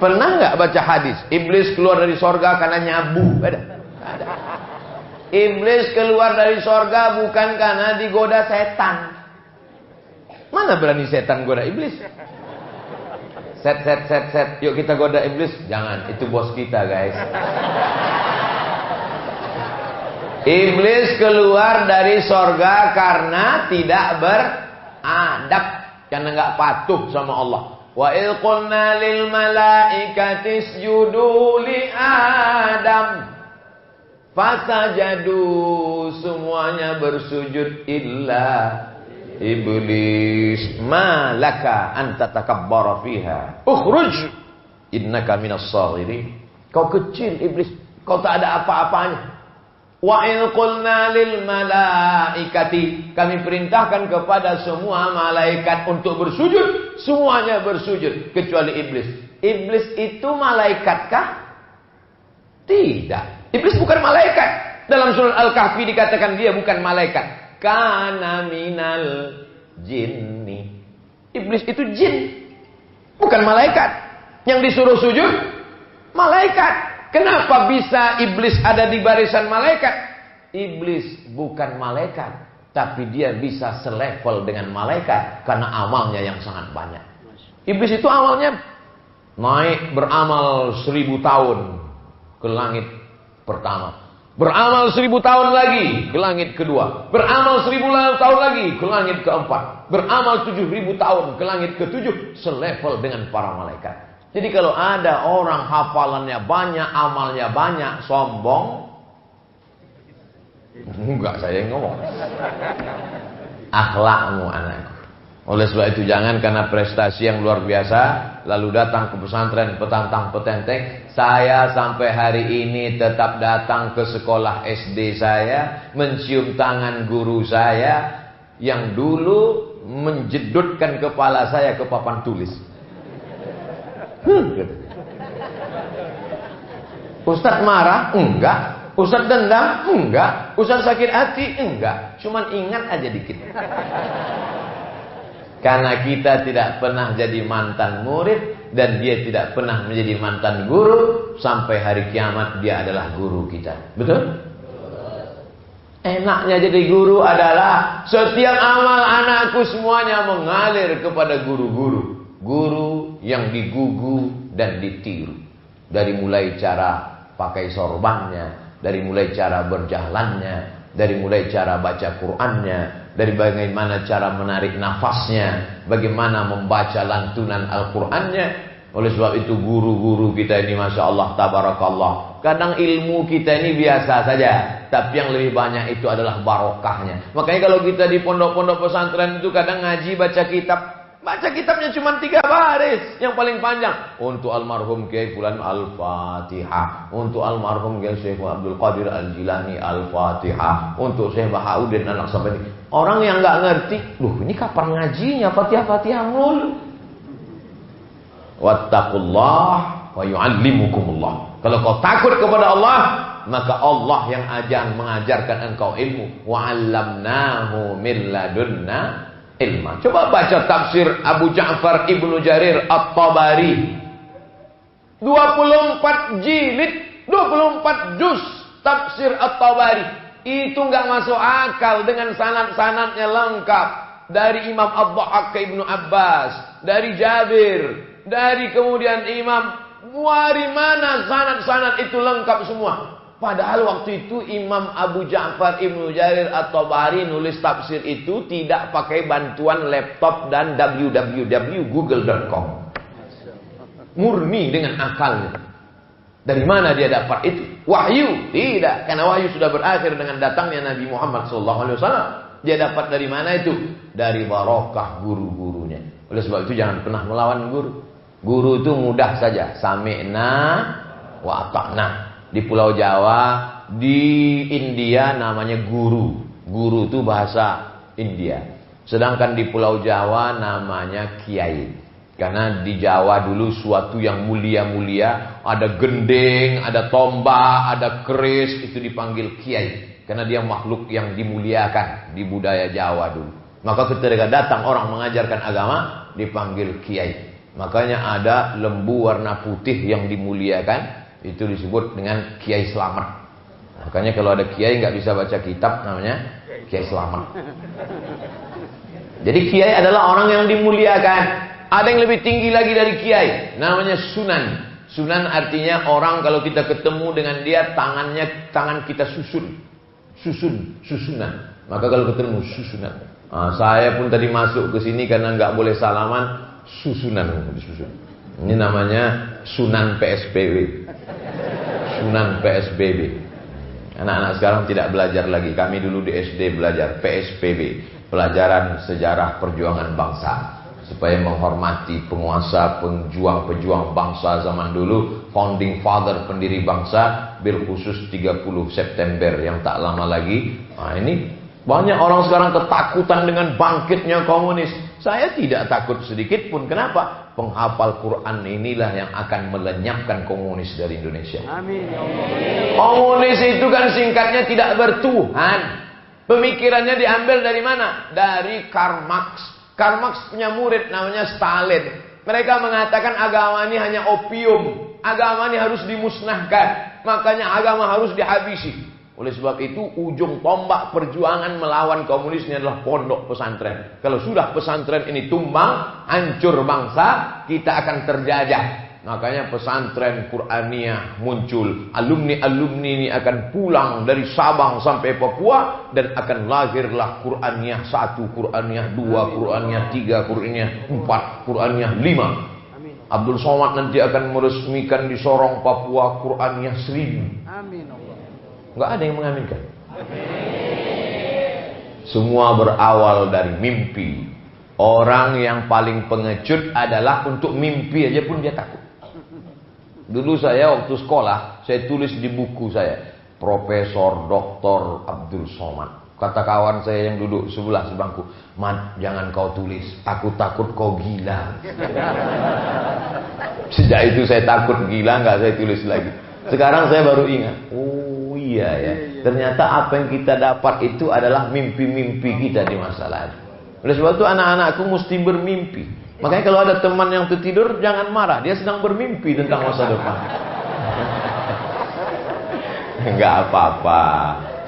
[SPEAKER 2] Pernah nggak baca hadis? Iblis keluar dari sorga karena nyabu. Ada. Iblis keluar dari sorga bukan karena digoda setan. Mana berani setan goda iblis? Set. Yuk kita goda iblis. Jangan, itu bos kita guys. Iblis keluar dari sorga karena tidak beradab. Karena nggak patuh sama Allah. Wa idh qulna lil malaikati isjudu li Adam fasajadu, semuanya bersujud illa iblis. Malaka anta takabbara fiha ukhruj innaka minas saghirin. Kau kecil iblis, kau tak ada apa-apanya. Wa in qulna lil malaikati, kami perintahkan kepada semua malaikat untuk bersujud, semuanya bersujud kecuali iblis. Iblis itu malaikatkah? Tidak. Iblis bukan malaikat. Dalam surah Al-Kahfi dikatakan dia bukan malaikat. Kana minal jinni. Iblis itu jin, bukan malaikat. Yang disuruh sujud malaikat. Kenapa bisa iblis ada di barisan malaikat? Iblis bukan malaikat, tapi dia bisa selevel dengan malaikat karena amalnya yang sangat banyak. Iblis itu awalnya naik beramal 1000 tahun ke langit pertama, beramal 1000 tahun lagi ke langit kedua, beramal 1000 tahun lagi ke langit keempat, beramal 7000 tahun ke langit ketujuh, selevel dengan para malaikat. Jadi kalau ada orang hafalannya banyak, amalnya banyak, sombong. Enggak, saya yang ngomong. Akhlakmu anakku. Oleh sebab itu jangan karena prestasi yang luar biasa lalu datang ke pesantren petantang petenteng. Saya sampai hari ini tetap datang ke sekolah SD saya, mencium tangan guru saya yang dulu menjedutkan kepala saya ke papan tulis. Ustaz marah? Enggak. Ustaz dendam? Enggak. Ustaz sakit hati? Enggak. Cuman ingat aja dikit. Karena kita tidak pernah jadi mantan murid dan dia tidak pernah menjadi mantan guru, sampai hari kiamat dia adalah guru kita. Betul? Enaknya jadi guru adalah setiap amal anakku semuanya mengalir kepada guru-guru. Guru yang digugu dan ditiru. Dari mulai cara pakai sorbannya, dari mulai cara berjalannya, dari mulai cara baca Qur'annya, dari bagaimana cara menarik nafasnya, bagaimana membaca lantunan Al-Qur'annya. Oleh sebab itu guru-guru kita ini Masya Allah, tabarakallah. Kadang ilmu kita ini biasa saja, tapi yang lebih banyak itu adalah barokahnya. Makanya kalau kita di pondok-pondok pesantren itu kadang ngaji baca kitab, baca kitabnya cuma 3 baris yang paling panjang. Untuk almarhum Kiai Fulan Al-Fatihah, untuk almarhum Kiai Syekh Abdul Qadir Al-Jilani Al-Fatihah, untuk Syekh Bahauddin anak sampai ini. Orang yang nggak ngerti, loh ini kapan ngajinya Fatihah-Fatihah mulu. Wattaqullah wa yu'allimukumullah. Kalau kau takut kepada Allah, maka Allah yang mengajarkan engkau ilmu. Wa 'allamnahu min ladunna ilma. Coba baca tafsir Abu Ja'far Ibnu Jarir At-Tabari. 24 jilid, 24 juz tafsir At-Tabari. Itu nggak masuk akal dengan sanad-sanadnya lengkap. Dari Imam Ad-Dhahhak ke Ibnu Abbas, dari Jabir, dari kemudian Imam Muari, mana sanad-sanad itu lengkap semua. Padahal waktu itu Imam Abu Ja'far Ibnu Jarir At-Tabari nulis tafsir itu tidak pakai bantuan laptop dan www.google.com. Murni dengan akalnya. Dari mana dia dapat itu? Wahyu? Tidak, karena wahyu sudah berakhir dengan datangnya Nabi Muhammad SAW. Dia dapat dari mana itu? Dari barokah guru-gurunya. Oleh sebab itu jangan pernah melawan guru. Guru itu mudah saja. Sami'na wa ata'na. Di Pulau Jawa, di India namanya guru. Guru itu bahasa India. Sedangkan di Pulau Jawa namanya kiai. Karena di Jawa dulu suatu yang mulia-mulia, ada gending, ada tombak, ada keris, itu dipanggil kiai. Karena dia makhluk yang dimuliakan di budaya Jawa dulu. Maka ketika datang orang mengajarkan agama, dipanggil kiai. Makanya ada lembu warna putih yang dimuliakan, itu disebut dengan Kiai Slamet. Makanya kalau ada kiai nggak bisa baca kitab, namanya Kiai Slamet. Jadi kiai adalah orang yang dimuliakan. Ada yang lebih tinggi lagi dari kiai, namanya sunan. Sunan artinya orang kalau kita ketemu dengan dia, tangan kita susunan. Maka kalau ketemu susunan. Saya pun tadi masuk ke sini karena nggak boleh salaman. susunan disusun. Ini namanya Sunan PSBB. Sunan PSBB. Anak-anak sekarang tidak belajar lagi. Kami dulu di SD belajar PSBB, pelajaran sejarah perjuangan bangsa, supaya menghormati penguasa, pejuang-pejuang bangsa zaman dulu, founding father, pendiri bangsa, bil khusus 30 September yang tak lama lagi. Nah, ini banyak orang sekarang ketakutan dengan bangkitnya komunis. Saya tidak takut sedikit pun. Kenapa? Penghafal Quran inilah yang akan melenyapkan komunis dari Indonesia.
[SPEAKER 3] Amin ya Allah.
[SPEAKER 2] Komunis itu kan singkatnya tidak bertuhan. Pemikirannya diambil dari mana? Dari Karl Marx. Karl Marx punya murid namanya Stalin. Mereka mengatakan agama ini hanya opium. Agama ini harus dimusnahkan. Makanya agama harus dihabisi. Oleh sebab itu ujung tombak perjuangan melawan komunis ini adalah pondok pesantren. Kalau sudah pesantren ini tumbang, hancur bangsa, kita akan terjajah. Makanya pesantren Qur'aniyah muncul. Alumni-alumni ini akan pulang dari Sabang sampai Papua. Dan akan lahirlah Qur'aniyah 1, Qur'aniyah 2, Qur'aniyah 3, Qur'aniyah 4, Qur'aniyah 5. Abdul Somad nanti akan meresmikan di Sorong, Papua, Qur'aniyah 1000.
[SPEAKER 3] Amin Allah.
[SPEAKER 2] Nggak ada yang mengaminkan. Semua berawal dari mimpi. Orang yang paling pengecut adalah untuk mimpi aja pun dia takut. Dulu saya waktu sekolah, saya tulis di buku saya, Profesor Dr. Abdul Somad. Kata kawan saya yang duduk sebelah sebangku, "Mat, jangan kau tulis, aku takut kau gila." Sejak itu saya takut gila, nggak saya tulis lagi. Sekarang saya baru ingat, oh iya ya, ternyata apa yang kita dapat itu adalah mimpi-mimpi kita di masa lalu. Oleh sebab itu anak-anakku mesti bermimpi. Makanya kalau ada teman yang tertidur, jangan marah, dia sedang bermimpi tentang masa depan. Enggak apa-apa,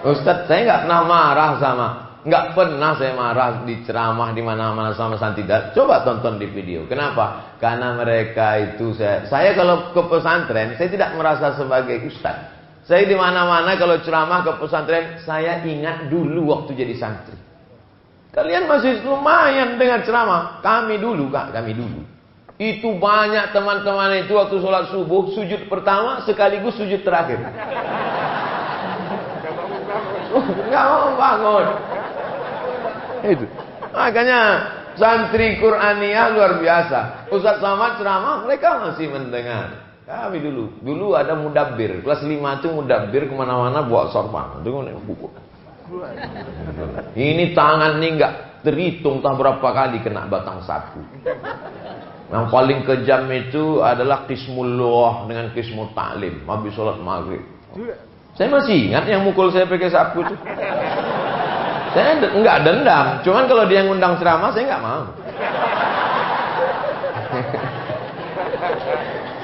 [SPEAKER 2] Ustadz, saya nggak pernah marah nggak pernah saya marah di ceramah di mana-mana sama santridat. Coba tonton di video. Kenapa? Karena mereka itu saya kalau ke pesantren, saya tidak merasa sebagai ustadz. Saya di mana-mana kalau ceramah ke pesantren, saya ingat dulu waktu jadi santri. Kalian masih lumayan dengan ceramah. Kami dulu. Itu banyak teman-teman itu waktu sholat subuh, sujud pertama sekaligus sujud terakhir. Nggak mau bangun. Itu. Makanya santri Qur'aniyah luar biasa. Ustaz Somad ceramah, mereka masih mendengar. Kami dulu ada mudabbir. Kelas 5 itu mudabbir kemana-mana bawa sorban. Dengan buku. Ini tangan ini nggak terhitung tak berapa kali kena batang sapu. Yang paling kejam itu adalah qismullah dengan qismul ta'lim. Habis sholat maghrib. Saya masih ingat yang mukul saya pakai sapu itu. Saya enggak dendam. Cuman kalau dia ngundang ceramah, saya enggak mau.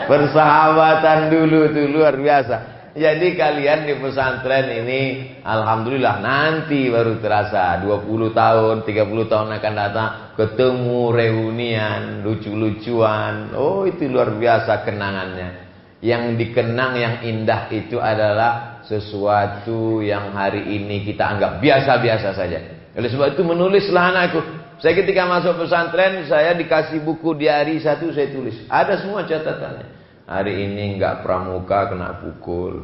[SPEAKER 2] Persahabatan dulu tuh luar biasa. Jadi kalian di pesantren ini, alhamdulillah nanti baru terasa 20 tahun, 30 tahun akan datang, ketemu reunian, lucu-lucuan. Oh, itu luar biasa kenangannya. Yang dikenang yang indah itu adalah sesuatu yang hari ini kita anggap biasa-biasa saja. Oleh sebab itu menulislah anakku. Saya ketika masuk pesantren, saya dikasih buku diari 1, saya tulis. Ada semua catatannya. Hari ini enggak pramuka kena pukul.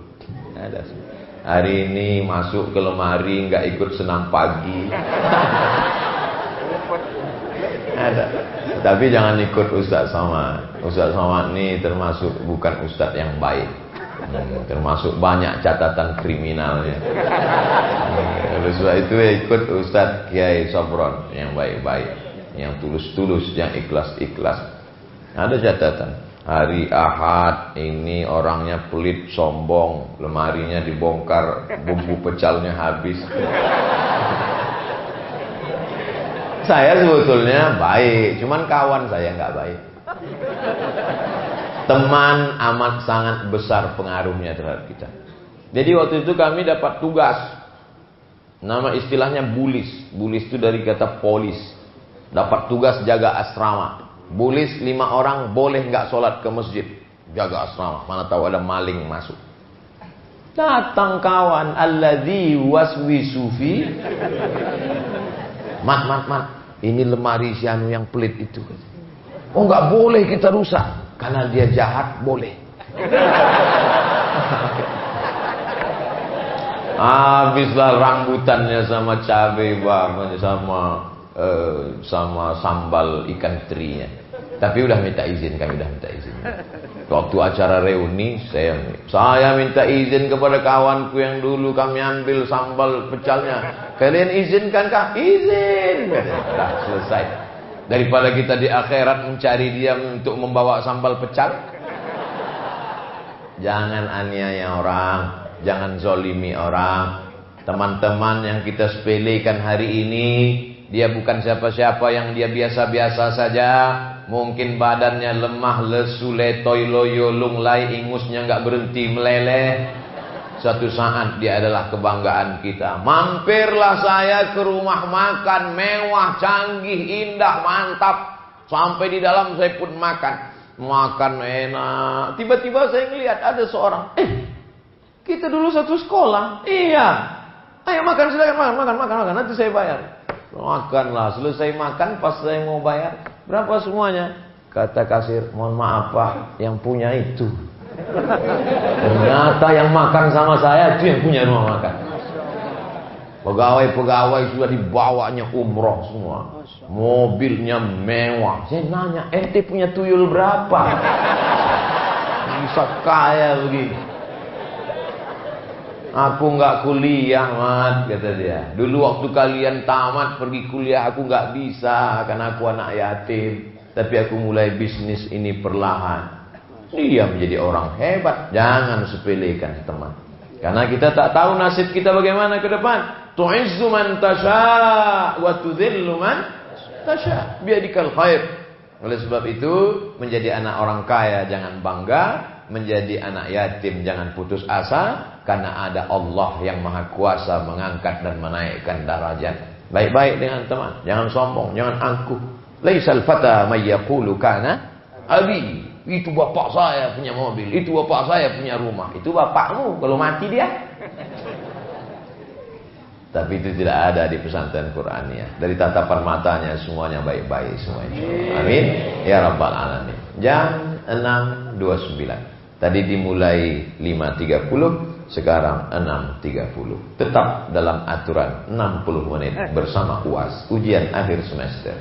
[SPEAKER 2] Ada semua. Hari ini masuk ke lemari enggak ikut senam pagi. Ada. Tapi jangan ikut Ustaz Somad. Ustaz Somad ini termasuk bukan Ustaz yang baik. Termasuk banyak catatan kriminalnya. Oleh sebab itu ikut Ustaz Kiai Sobron yang baik-baik, yang tulus-tulus, yang ikhlas-ikhlas. Ada catatan. Hari Ahad ini orangnya pelit, sombong, lemarinya dibongkar, bumbu pecalnya habis. Saya sebetulnya baik, cuman kawan saya nggak baik. Teman amat sangat besar pengaruhnya terhadap kita. Jadi waktu itu kami dapat tugas. Nama istilahnya bulis. Bulis itu dari kata polis. Dapat tugas jaga asrama. Bulis 5 orang boleh nggak sholat ke masjid. Jaga asrama. Mana tahu ada maling masuk. Datang kawan. Alladzi waswisu fi. Mat. Ini lemari si anu yang pelit itu. Oh nggak boleh kita rusak. Karena dia jahat boleh. Habislah rambutannya sama cabai bawang sama sambal ikan terinya. Tapi udah minta izin, kami udah minta izin. Waktu acara reuni saya minta izin kepada kawanku yang dulu kami ambil sambal pecalnya. Kalian izinkan kah? Izin. Sudah selesai. Daripada kita di akhirat mencari dia untuk membawa sambal pecal. Jangan aniaya orang, jangan zolimi orang. Teman-teman yang kita sepelekan hari ini, dia bukan siapa-siapa, yang dia biasa-biasa saja. Mungkin badannya lemah, lesu, letoy, loyo, lunglai, ingusnya nggak berhenti meleleh. Suatu saat dia adalah kebanggaan kita. Mampirlah saya ke rumah makan mewah, canggih, indah, mantap. Sampai di dalam saya pun makan. Makan enak. Tiba-tiba saya ngelihat ada seorang. Kita dulu satu sekolah. Iya. Ayo makan, silakan makan. Nanti saya bayar. Makanlah. Selesai makan, pas saya mau bayar, berapa semuanya? Kata kasir, mohon maaf Pak, yang punya itu. Ternyata yang makan sama saya itu yang punya rumah makan. Pegawai-pegawai sudah dibawanya umroh semua. Mobilnya mewah. Saya nanya, ente punya tuyul berapa? Bisa kaya begini. Aku nggak kuliah, Mat, kata dia. Dulu waktu kalian tamat pergi kuliah, aku nggak bisa karena aku anak yatim. Tapi aku mulai bisnis ini perlahan. Dia menjadi orang hebat. Jangan sepelekan, teman. Karena kita tak tahu nasib kita bagaimana ke depan. Tu'izzu man tasha' wa tudhillu man tasha'. Biadikal khair. Oleh sebab itu, menjadi anak orang kaya jangan bangga, menjadi anak yatim jangan putus asa, karena ada Allah yang maha kuasa mengangkat dan menaikkan derajat. Baik-baik dengan teman, jangan sombong, jangan angkuh. Laisal fata may yaqulu kana abi. Itu bapak saya punya mobil, itu bapak saya punya rumah. Itu bapakmu kalau mati dia. Tapi itu tidak ada di pesantren Qur'aniyah. Dari tatapan matanya semuanya baik-baik semuanya. Amin ya rabbal alamin. Jam 6.29. Tadi dimulai 5.30, sekarang 6.30. Tetap dalam aturan 60 menit bersama UAS, ujian akhir semester.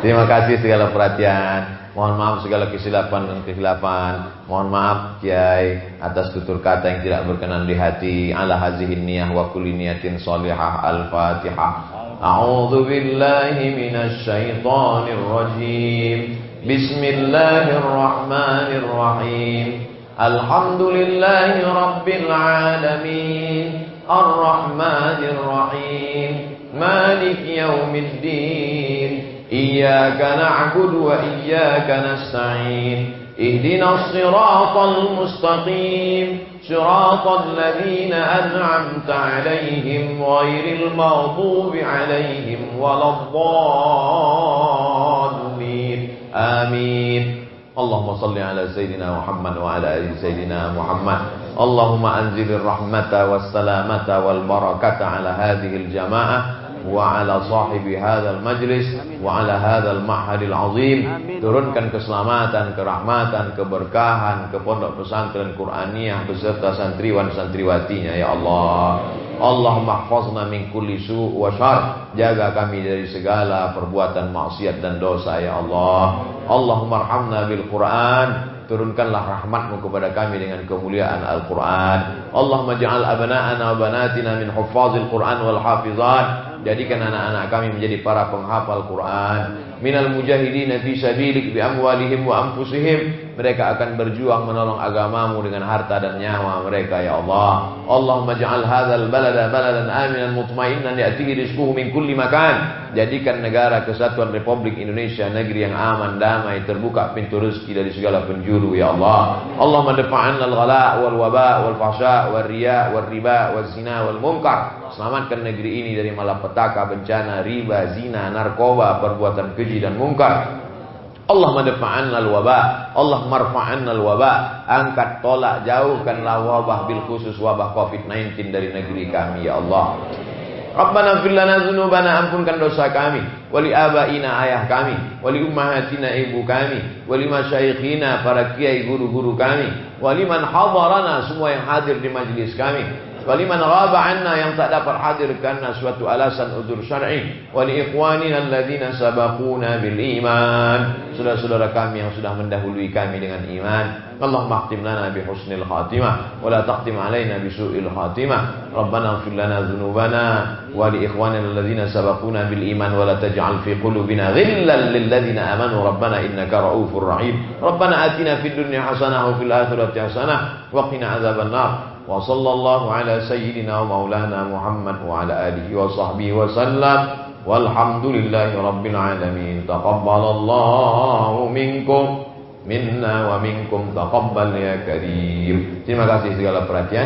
[SPEAKER 2] Terima kasih segala perhatian. Mohon maaf segala kesilapan dan kehilapan. Mohon maaf Kiai atas tutur kata yang tidak berkenan di hati. Ala hazihin niyah wa kulli niyatin sholihah. Al-Fatihah. A'udzu billahi minasy syaithanir rajim. Bismillahirrahmanirrahim. Alhamdulillahi rabbil alamin. Ar-Rahmanir Rahim. Malik yaumiddin. Iyyaka na'budu wa iyyaka nasta'in. Ihdinas siratal mustaqim. Siratal ladzina an'amta 'alaihim ghairil maghdubi 'alaihim waladdallin. Amin. Allahumma salli ala Sayyidina Muhammad wa ala ali Sayyidina Muhammad. Allahumma anzilir rahmata was salamata wal barakata ala hadhil jamaah wa ala sahibi hadzal majlis wa ala hadzal ma'hadil azim. Turunkan keselamatan, kerahmatan, keberkahan ke pondok pesantren Qur'aniyah beserta santriwan santriwatinya ya Allah. Allahumma ihfazna min kulli su' wa syarr. Jaga kami dari segala perbuatan maksiat dan dosa ya Allah. Allahumma arhamna bil Qur'an. Turunkanlah rahmatmu kepada kami dengan kemuliaan Al-Quran. Allahumma ja'al abna'ana wa banatina min huffazil Quran wal hafizan. Jadikan anak-anak kami menjadi para penghafal Quran. Minal mujahidina fi sabilik bi amwalihim wa anfusihim. Mereka akan berjuang menolong agamamu dengan harta dan nyawa mereka ya Allah. Allahumma ja'al hadzal balada baladan aminan mutmainnan ya'tihi rizquhu min kulli makan. Jadikan negara kesatuan Republik Indonesia negeri yang aman, damai, terbuka pintu rezeki dari segala penjuru ya Allah. Allahumma dafa'anna al-ghala wal waba wal fahsya wal riya wal riba wal zina wal munkar. Selamatkan negeri ini dari malapetaka, bencana, riba, zina, narkoba, perbuatan keji dan mungkar. Allahumma dafa'anna al-waba, Allah marfa'anna al-waba. Angkat, tolak, jauhkanlah wabah, bil khusus wabah COVID-19 dari negeri kami ya Allah. Rabbana fir lana dzunubana, ampunkan dosa kami, wali abaina, ayah kami, wali ummahatina, ibu kami, wali masyayikhina, para kiai guru-guru kami, wali man hadarana, semua yang hadir di majlis kami, wali man ghaba anna, yang tak dapat hadir karena suatu alasan uzur syar'i, wali ikhwanina alladzina sabaquna bil iman, saudara-saudara kami yang sudah mendahului kami dengan iman. Allahumma khtim lana bi husnil khatimah wa la taqtim alaina bi su'il khatimah. Rabbana ighfir lana dhunubana wa li ikhwanina alladzina sabaquna bil iman wa la taj'al fi qulubina ghillan lil ladzina amanu rabbana innaka ra'ufur rahim. Rabbana atina fid dunya hasanah wa fil akhirati hasanah wa qina adzaban nar. Wa sallallahu ala sayyidina wa maulana Muhammad wa ala alihi wa sahbihi wa sallam. Walhamdulillahi rabbil alamin. Taqabbalallahu minkum minna wa minkum, taqabbal ya karim. Terima kasih segala perhatian.